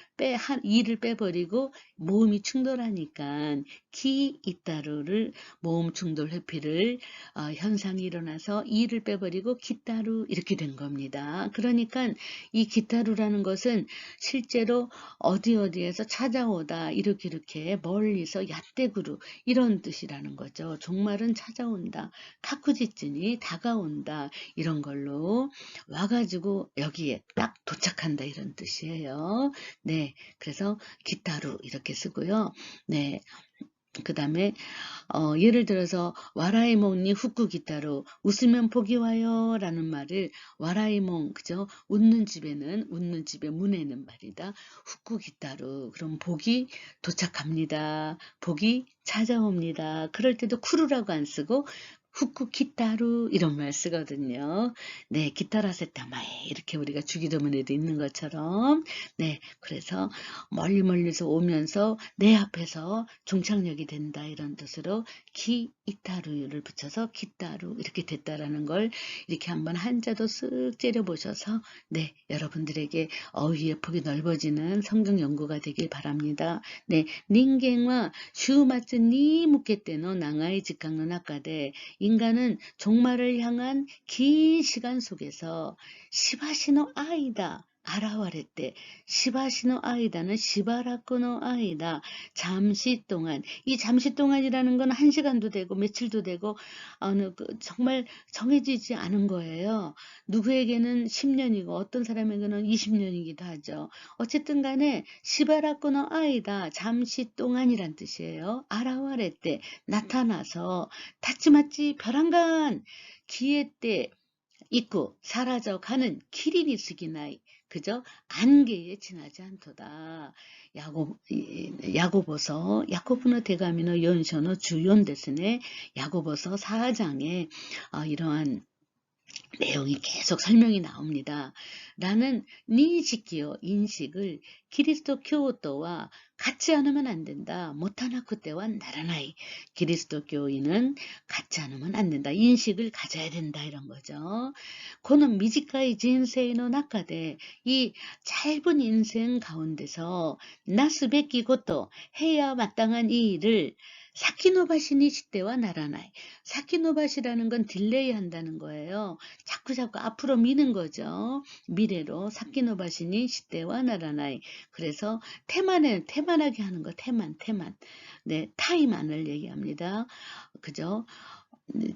이를 빼버리고 모음이 충돌하니까 기 이따루를 모음 충돌 회피를 현상이 일어나서 이를 빼버리고 기따루 이렇게 된 겁니다. 그러니까 이 기따루라는 것은 실제로 어디에서 찾아오다 이렇게 멀리서 야떼구루 이런 뜻이라는 거죠. 종말은 찾아온다. 카쿠지츠니 다가온다. 이런 걸로 와가지고 여기에 딱 도착한다 이런 뜻이에요. 네, 그래서 기타루 이렇게 쓰고요. 네, 그 다음에 예를 들어서 와라이몽니 후쿠 기타루 웃으면 복이 와요 라는 말을 와라이몽 그죠? 웃는 집에 문에는 말이다. 후쿠 기타루 그럼 복이 도착합니다. 복이 찾아옵니다. 그럴 때도 쿠루라고 안 쓰고 후쿠 기타루 이런 말 쓰거든요. 네, 기타라세타마에 이렇게 우리가 주기도문에도 있는 것처럼 네, 그래서 멀리서 오면서 내 앞에서 종착역이 된다 이런 뜻으로 기 이타루를 붙여서 기타루 이렇게 됐다라는 걸 이렇게 한번 한자도 쓱 째려보셔서 네, 여러분들에게 어휘의 폭이 넓어지는 성경 연구가 되길 바랍니다. 네, 닌겐과 슈마츠 니 묻겠대노 나가이 직강는 아까데 인간은 종말을 향한 긴 시간 속에서 시바시노 아이다. 아라와레때 시바시노 아이다는 시바라쿠노 아이다. 잠시 동안 이 잠시 동안이라는 건 1시간도 되고 며칠도 되고 정말 정해지지 않은 거예요. 누구에게는 10년이고 어떤 사람에게는 20년이기도 하죠. 어쨌든 간에 시바라쿠노 아이다. 잠시 동안이란 뜻이에요. 아라와레때 나타나서 타치마치 벼랑간 기회 때 있고 사라져가는 키리니 스기나이 그저 안개에 지나지 않도다. 야고보노 대가미노 연서노 주연데스네 야고보서 4장에 이러한 내용이 계속 설명이 나옵니다. 라는 니시키요 인식을 기리스도 교도와 같지 않으면 안 된다. 못하나쿠 때와 나라나이 기리스도 교인은 같지 않으면 안 된다. 인식을 가져야 된다 이런 거죠. 고는 미지카이 진세이노 나카데 이 짧은 인생 가운데서 나스베키 것도 해야 마땅한 이 일을 사키노바시니 시대와 나라나이 사키노바시라는 건 딜레이 한다는 거예요. 자꾸 앞으로 미는 거죠. 미래로 사키노바시니 시대와 나라나이 그래서 태만하게 하는 거 태만 네 타이만을 얘기합니다. 그죠?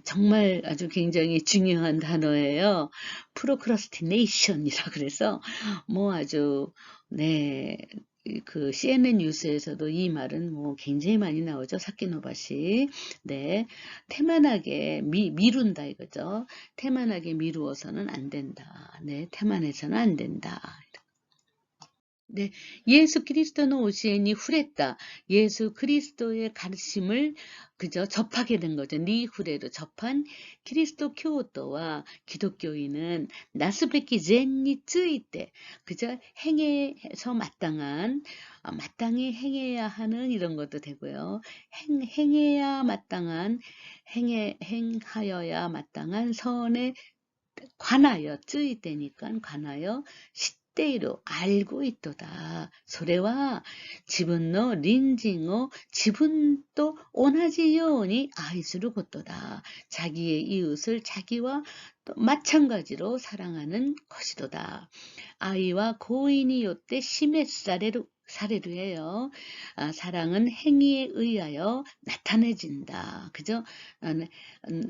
정말 아주 굉장히 중요한 단어예요. 프로크러스티네이션이라 그래서 뭐 아주 네. 그 CNN 뉴스에서도 이 말은 뭐 굉장히 많이 나오죠. 사키노바시. 네. 태만하게 미룬다 이거죠. 태만하게 미루어서는 안 된다. 네. 태만해서는 안 된다. 네, 예수 그리스도는 오시니 후랬다. 예수 그리스도의 가르침을 그저 접하게 된 거죠. 니 후레로 접한 그리스도 교도와 기독교인은 나스베키 젠니 쯔이 때 그저 행해서 마땅한 마땅히 행해야 하는 이런 것도 되고요. 행해야 마땅한 행하여야 마땅한 선에 관하여 쯔이 때니까 관하여 시대로 알고 있도다. 소래와 지분노 린징어 지분도 오나지 요원이 아이스를 곧도다. 자기의 이웃을 자기와 또 마찬가지로 사랑하는 것이도다. 아이와 고인이 요때 사례로 해요. 사랑은 행위에 의하여 나타내진다. 그죠?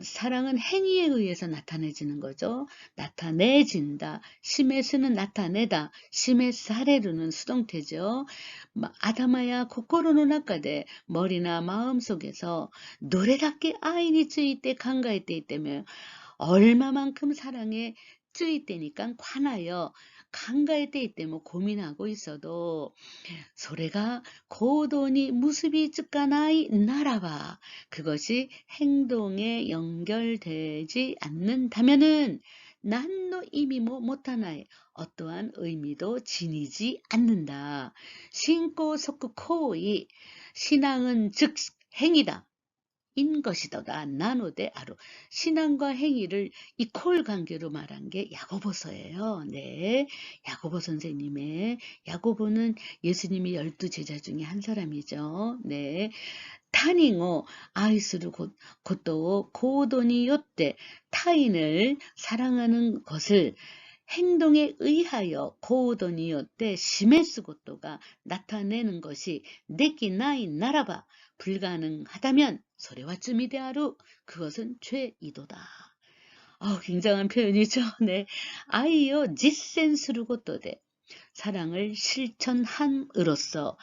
사랑은 행위에 의해서 나타내지는 거죠. 나타내진다. 시메스는 나타내다. 시메사레루는 수동태죠. 아다마야 코코로노 나카데 머리나 마음속에서 노래답게 아이니 쯔이때 간가에 때 있다며 얼마만큼 사랑에 쯔이때니까 관하여 간가에 때 있다며 고민하고 있어도 소래가 고도니 무습이 쯔까나이 나라바 그것이 행동에 연결되지 않는다면은 난노 이미모 못하나이 어떠한 의미도 지니지 않는다. 신고 속구 코이 신앙은 즉 행이다. 인 것이더다. 나노데 아루. 신앙과 행위를 이퀄 관계로 말한 게 야고보서예요. 네. 야고보 선생님의 야고보는 예수님이 12제자 중에 한 사람이죠. 네. 타닝어 아이스를 곧도 고도니 요때 타인을 사랑하는 것을 행동에 의하여 고도니 요때 시메스 고도가 나타내는 것이 내기 나이 나라바 불가능하다면 소래와 쯤이대하루 그것은 죄이도다. 굉장한 표현이죠. 네. 아이요 지센스루 고도데 사랑을 실천함으로써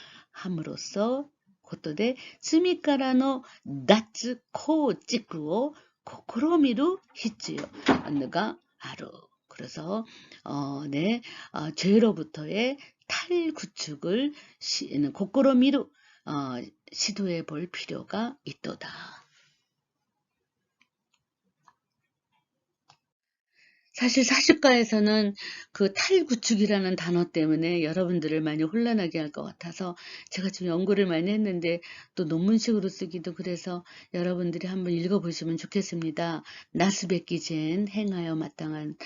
고토데 스미카라노 나츠 코 찌꾸오 코코로미루 히츠요 안느가 아루. 그래서 네, 죄로부터의 탈구축을 코코로미루 시도해 볼 필요가 있도다. 사실 사십가에서는 그 탈구축이라는 단어 때문에 여러분들을 많이 혼란하게 할 것 같아서 제가 좀 연구를 많이 했는데 또 논문식으로 쓰기도 그래서 여러분들이 한번 읽어보시면 좋겠습니다. 나스베끼젠 행하여 마땅한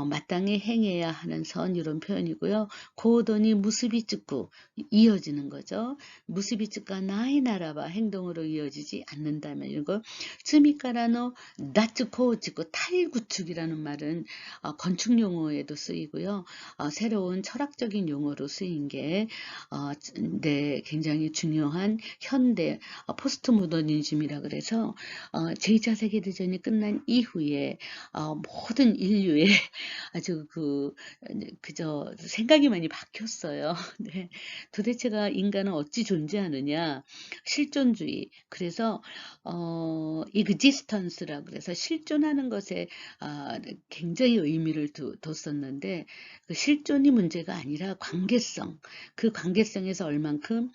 마땅히 행해야 하는 선 이런 표현이고요. 고도니 무스비 쯔꾸 이어지는 거죠. 무스비 쯔까 나이 나라바 행동으로 이어지지 않는다면 이거 츠미카라노 나츠코 찌꾸 탈구축이라는 말은 건축 용어에도 쓰이고요. 새로운 철학적인 용어로 쓰인 게 네, 굉장히 중요한 현대 포스트 모더니즘이라 그래서 제2차 세계대전이 끝난 이후에 모든 인류의 아주 그저 생각이 많이 바뀌었어요. 네. 도대체가 인간은 어찌 존재하느냐? 실존주의. 그래서 existence라 그래서 실존하는 것에 굉장히 의미를 뒀었는데 그 실존이 문제가 아니라 관계성, 그 관계성에서 얼만큼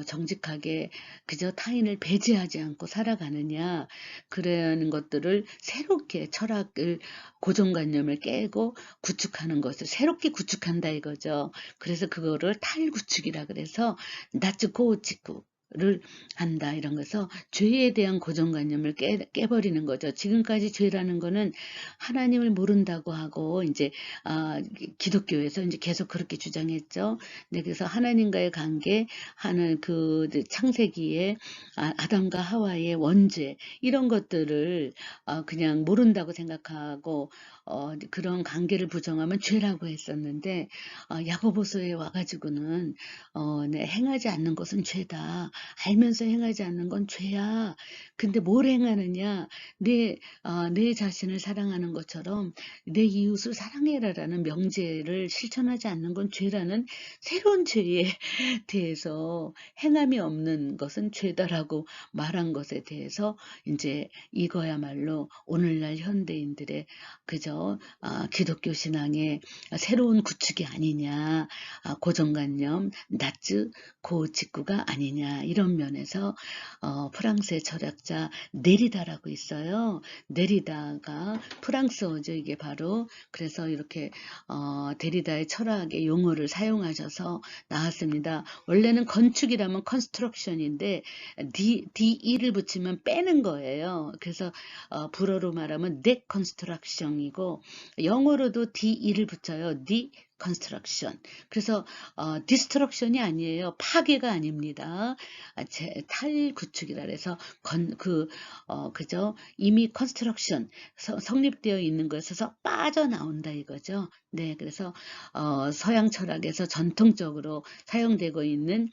정직하게 그저 타인을 배제하지 않고 살아가느냐 그러는 것들을 새롭게 철학을 고정관념을 깨고 구축하는 것을 새롭게 구축한다 이거죠. 그래서 그거를 탈구축이라 그래서 나츠코우치쿠 를 한다 이런 거서 죄에 대한 고정관념을 깨버리는 거죠. 지금까지 죄라는 거는 하나님을 모른다고 하고 이제 기독교에서 이제 계속 그렇게 주장했죠. 네, 그래서 하나님과의 관계 하는 그 창세기에 아담과 하와의 원죄 이런 것들을 그냥 모른다고 생각하고 그런 관계를 부정하면 죄라고 했었는데 야고보서에 와가지고는 네, 행하지 않는 것은 죄다. 알면서 행하지 않는 건 죄야. 근데 뭘 행하느냐? 내 자신을 사랑하는 것처럼 내 이웃을 사랑해라라는 명제를 실천하지 않는 건 죄라는 새로운 죄에 대해서 행함이 없는 것은 죄다라고 말한 것에 대해서 이제 이거야말로 오늘날 현대인들의 그저 기독교 신앙의 새로운 구축이 아니냐. 고정관념, 나츠, 고직구가 아니냐 이런 면에서 프랑스의 철학자 네리다라고 있어요. 네리다가 프랑스어죠. 이게 바로 그래서 이렇게 데리다의 철학의 용어를 사용하셔서 나왔습니다. 원래는 건축이라면 construction인데 DE를 붙이면 빼는 거예요. 그래서 불어로 말하면 deconstruction이고 영어로도 DE를 붙여요. deconstruction. 그래서 destruction이 아니에요. 파괴가 아닙니다. 탈구축이라 해서 그죠? 이미 construction 성립되어 있는 것에서 빠져나온다 이거죠. 네, 그래서 서양 철학에서 전통적으로 사용되고 있는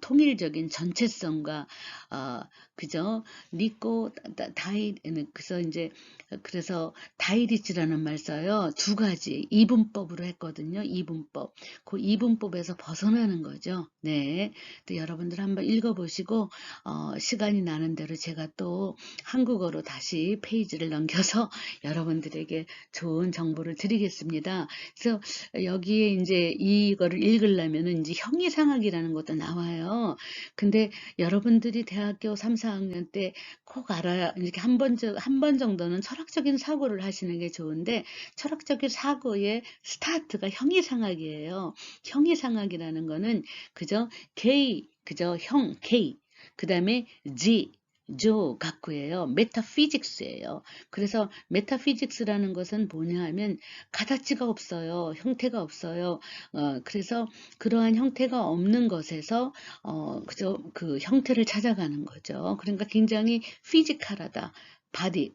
통일적인 전체성과 그죠? 니꼬 다이 그래서 다이리치라는 말 써요. 두 가지 이분법으로 했거든요. 이분법. 그 이분법에서 벗어나는 거죠. 네. 또 여러분들 한번 읽어보시고 시간이 나는 대로 제가 또 한국어로 다시 페이지를 넘겨서 여러분들에게 좋은 정보를 드리겠습니다. 그래서 여기에 이제 이거를 읽으려면은 이제 형이상학이라는 것도 나와요. 근데 여러분들이 대학교 3, 4학년 때 꼭 알아야 이렇게 한 번 정도는 철학적인 사고를 하시는 게 좋은데 철학적인 사고의 스타트가 형이상학이에요. 형이상학이라는 거는 그저 그저 형, K, 그 다음에 G, 조, 가쿠예요. 메타피직스예요. 그래서 메타피직스라는 것은 뭐냐 하면 가다치가 없어요. 형태가 없어요. 그래서 그러한 형태가 없는 것에서 그저 그 형태를 찾아가는 거죠. 그러니까 굉장히 피지컬하다. 바디.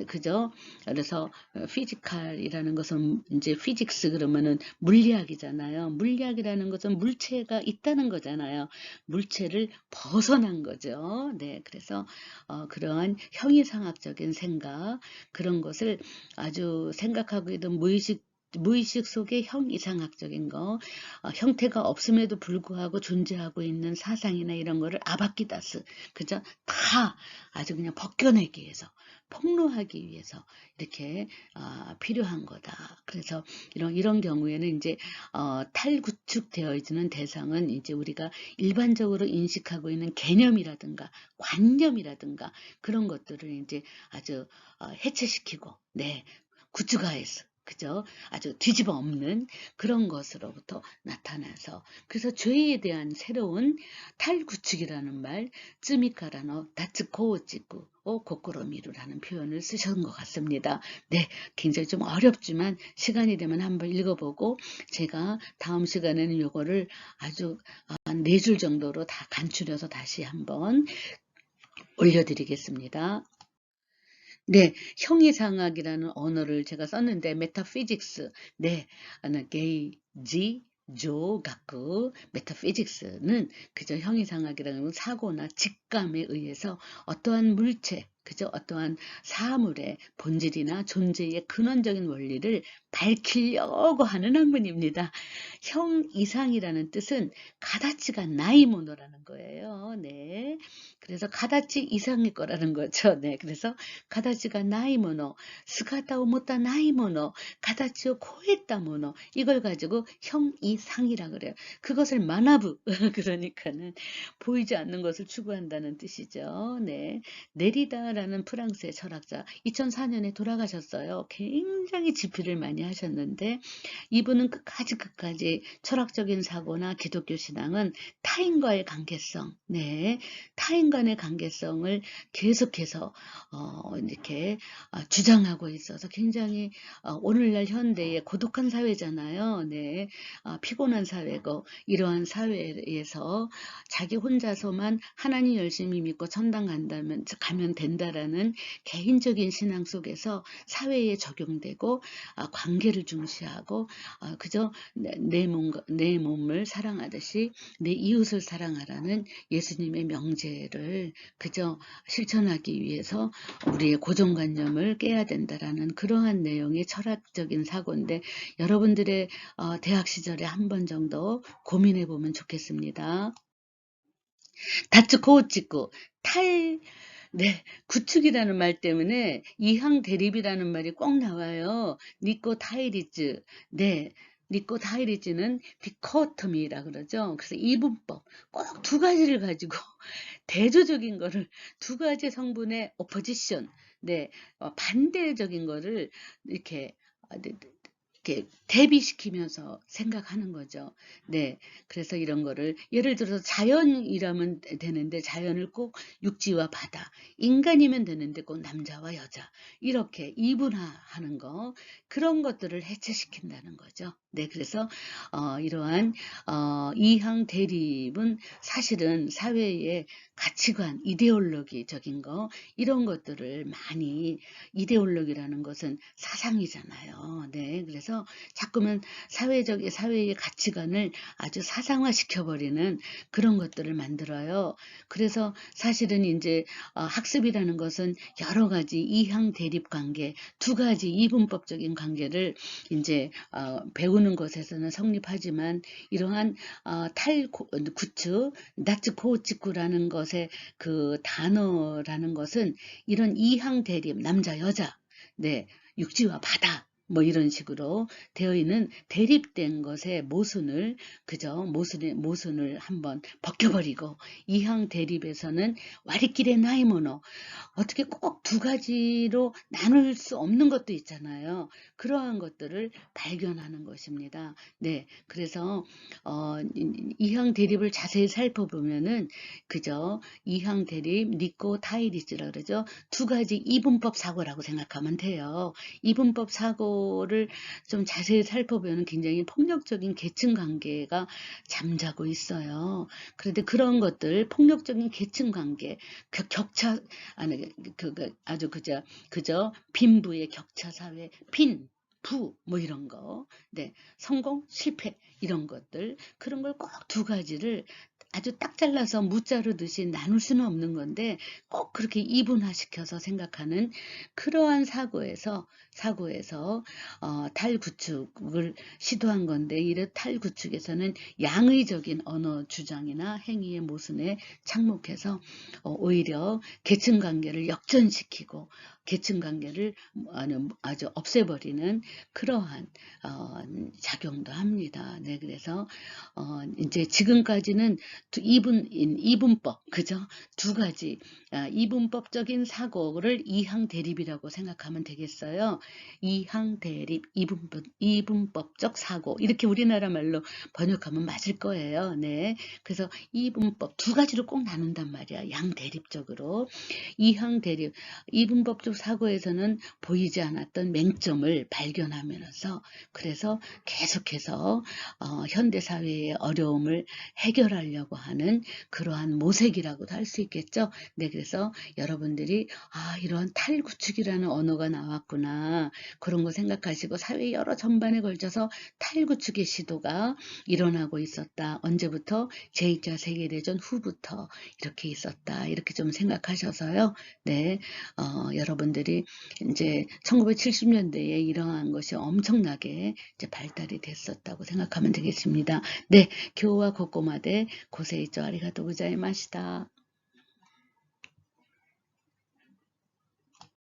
그죠? 그래서 피지컬이라는 것은 이제 피직스 그러면은 물리학이잖아요. 물리학이라는 것은 물체가 있다는 거잖아요. 물체를 벗어난 거죠. 네, 그래서 그러한 형이상학적인 생각 그런 것을 아주 생각하고 있던 무의식 속의 형이상학적인 거, 형태가 없음에도 불구하고 존재하고 있는 사상이나 이런 거를 아바키다스, 그죠? 다 아주 그냥 벗겨내기 위해서, 폭로하기 위해서 이렇게 필요한 거다. 그래서 이런 경우에는 이제 탈구축되어 있는 대상은 이제 우리가 일반적으로 인식하고 있는 개념이라든가 관념이라든가 그런 것들을 이제 아주 해체시키고, 네, 구축하에서. 그죠? 아주 뒤집어 엎는 그런 것으로부터 나타나서 그래서 죄에 대한 새로운 탈구축이라는 말, 쯔미카라노 다츠코우찌쿠 고꾸로미루라는 표현을 쓰신 것 같습니다. 네, 굉장히 좀 어렵지만 시간이 되면 한번 읽어보고 제가 다음 시간에는 이거를 아주 한 4줄 정도로 다 간추려서 다시 한번 올려드리겠습니다. 네, 형이상학이라는 언어를 제가 썼는데 메타피직스, 네, 게이지 조가쿠 메타피직스는 그저 형이상학이라는 건 사고나 직감에 의해서 어떠한 물체, 그저 어떠한 사물의 본질이나 존재의 근원적인 원리를 밝히려고 하는 학문입니다. 형 이상이라는 뜻은 가다치가 나이모노라는 거예요. 네. 그래서 가다치 이상일 거라는 거죠. 네. 그래서 가다치가 나이모노, 스가타 오모타 나이모노, 가다치を超えたもの 이걸 가지고 형 이상이라 그래요. 그것을 마나부 그러니까는 보이지 않는 것을 추구한다는 뜻이죠. 네. 네리다라는 프랑스의 철학자 2004년에 돌아가셨어요. 굉장히 집필을 많이 하셨는데 이분은 끝까지 철학적인 사고나 기독교 신앙은 타인과의 관계성, 네, 타인 간의 관계성을 계속해서 이렇게 주장하고 있어서 굉장히 오늘날 현대의 고독한 사회잖아요. 네, 피곤한 사회고 이러한 사회에서 자기 혼자서만 하나님 열심히 믿고 천당 가면 된다라는 개인적인 신앙 속에서 사회에 적용되고 관계를 중시하고 그저 내 몸을 사랑하듯이 내 이웃을 사랑하라는 예수님의 명제를 그저 실천하기 위해서 우리의 고정관념을 깨야 된다라는 그러한 내용의 철학적인 사고인데 여러분들의 대학 시절에 한 번 정도 고민해 보면 좋겠습니다. 다츠코 찍고 네, 구축이라는 말 때문에 이항 대립이라는 말이 꼭 나와요. 니꼬 타이리즈. 네, 니꼬 타이리지는 디코토미라 그러죠. 그래서 이분법 꼭 두 가지를 가지고 대조적인 거를 두 가지 성분의 오포지션, 네, 반대적인 거를 이렇게 이렇게 대비시키면서 생각하는 거죠. 네. 그래서 이런 거를 예를 들어서 자연이라면 되는데 자연을 꼭 육지와 바다, 인간이면 되는데 꼭 남자와 여자 이렇게 이분화하는 거 그런 것들을 해체시킨다는 거죠. 네. 그래서 이러한 이항 대립은 사실은 사회의 가치관, 이데올로기적인 거 이런 것들을 많이 이데올로기라는 것은 사상이잖아요. 네. 그래서 자꾸만 사회의 가치관을 아주 사상화 시켜버리는 그런 것들을 만들어요. 그래서 사실은 이제 학습이라는 것은 여러 가지 이항 대립 관계, 두 가지 이분법적인 관계를 이제 배우는 것에서는 성립하지만 이러한 탈구축, 나츠코우치쿠라는 것의 그 단어라는 것은 이런 이항 대립, 남자, 여자, 네, 육지와 바다, 뭐 이런 식으로 되어 있는 대립된 것의 모순을, 그저 모순을 한번 벗겨버리고, 이항 대립에서는 와리끼레 나이모노, 어떻게 꼭 두 가지로 나눌 수 없는 것도 있잖아요. 그러한 것들을 발견하는 것입니다. 네, 그래서 이항 대립을 자세히 살펴보면은 그저 이항 대립, 니코 타이리즈라 그러죠. 두 가지 이분법 사고라고 생각하면 돼요. 이분법 사고를 좀 자세히 살펴보면 굉장히 폭력적인 계층 관계가 잠자고 있어요. 그런데 그런 것들, 폭력적인 계층 관계, 격차, 아니, 아주 그저 빈부의 격차 사회, 부, 뭐 이런 거, 네, 성공, 실패, 이런 것들, 그런 걸 꼭 두 가지를 아주 딱 잘라서 무자르듯이 나눌 수는 없는 건데 꼭 그렇게 이분화시켜서 생각하는 그러한 사고에서 탈구축을 시도한 건데 이 탈구축에서는 양의적인 언어 주장이나 행위의 모순에 착목해서 오히려 계층관계를 역전시키고 계층관계를 아주 없애버리는 그러한 작용도 합니다. 네, 그래서 이제 지금까지는 이분법, 그죠? 두 가지 이분법적인 사고를 이항 대립이라고 생각하면 되겠어요. 이항 대립, 이분법적 사고 이렇게 우리나라 말로 번역하면 맞을 거예요. 네, 그래서 이분법 두 가지로 꼭 나눈단 말이야. 양대립적으로. 이항 대립, 이분법적 사고에서는 보이지 않았던 맹점을 발견하면서 그래서 계속해서 현대사회의 어려움을 해결하려고 하는 그러한 모색이라고도 할 수 있겠죠. 네, 그래서 여러분들이 이러한 탈구축이라는 언어가 나왔구나. 그런 거 생각하시고 사회 여러 전반에 걸쳐서 탈구축의 시도가 일어나고 있었다. 언제부터? 제2차 세계대전 후부터 이렇게 있었다. 이렇게 좀 생각하셔서요. 네, 여러분들이 이제 1970년대에 이러한 것이 엄청나게 이제 발달이 됐었다고 생각하면 되겠습니다. 네, 今日はここまでご清聴ありがとうございました。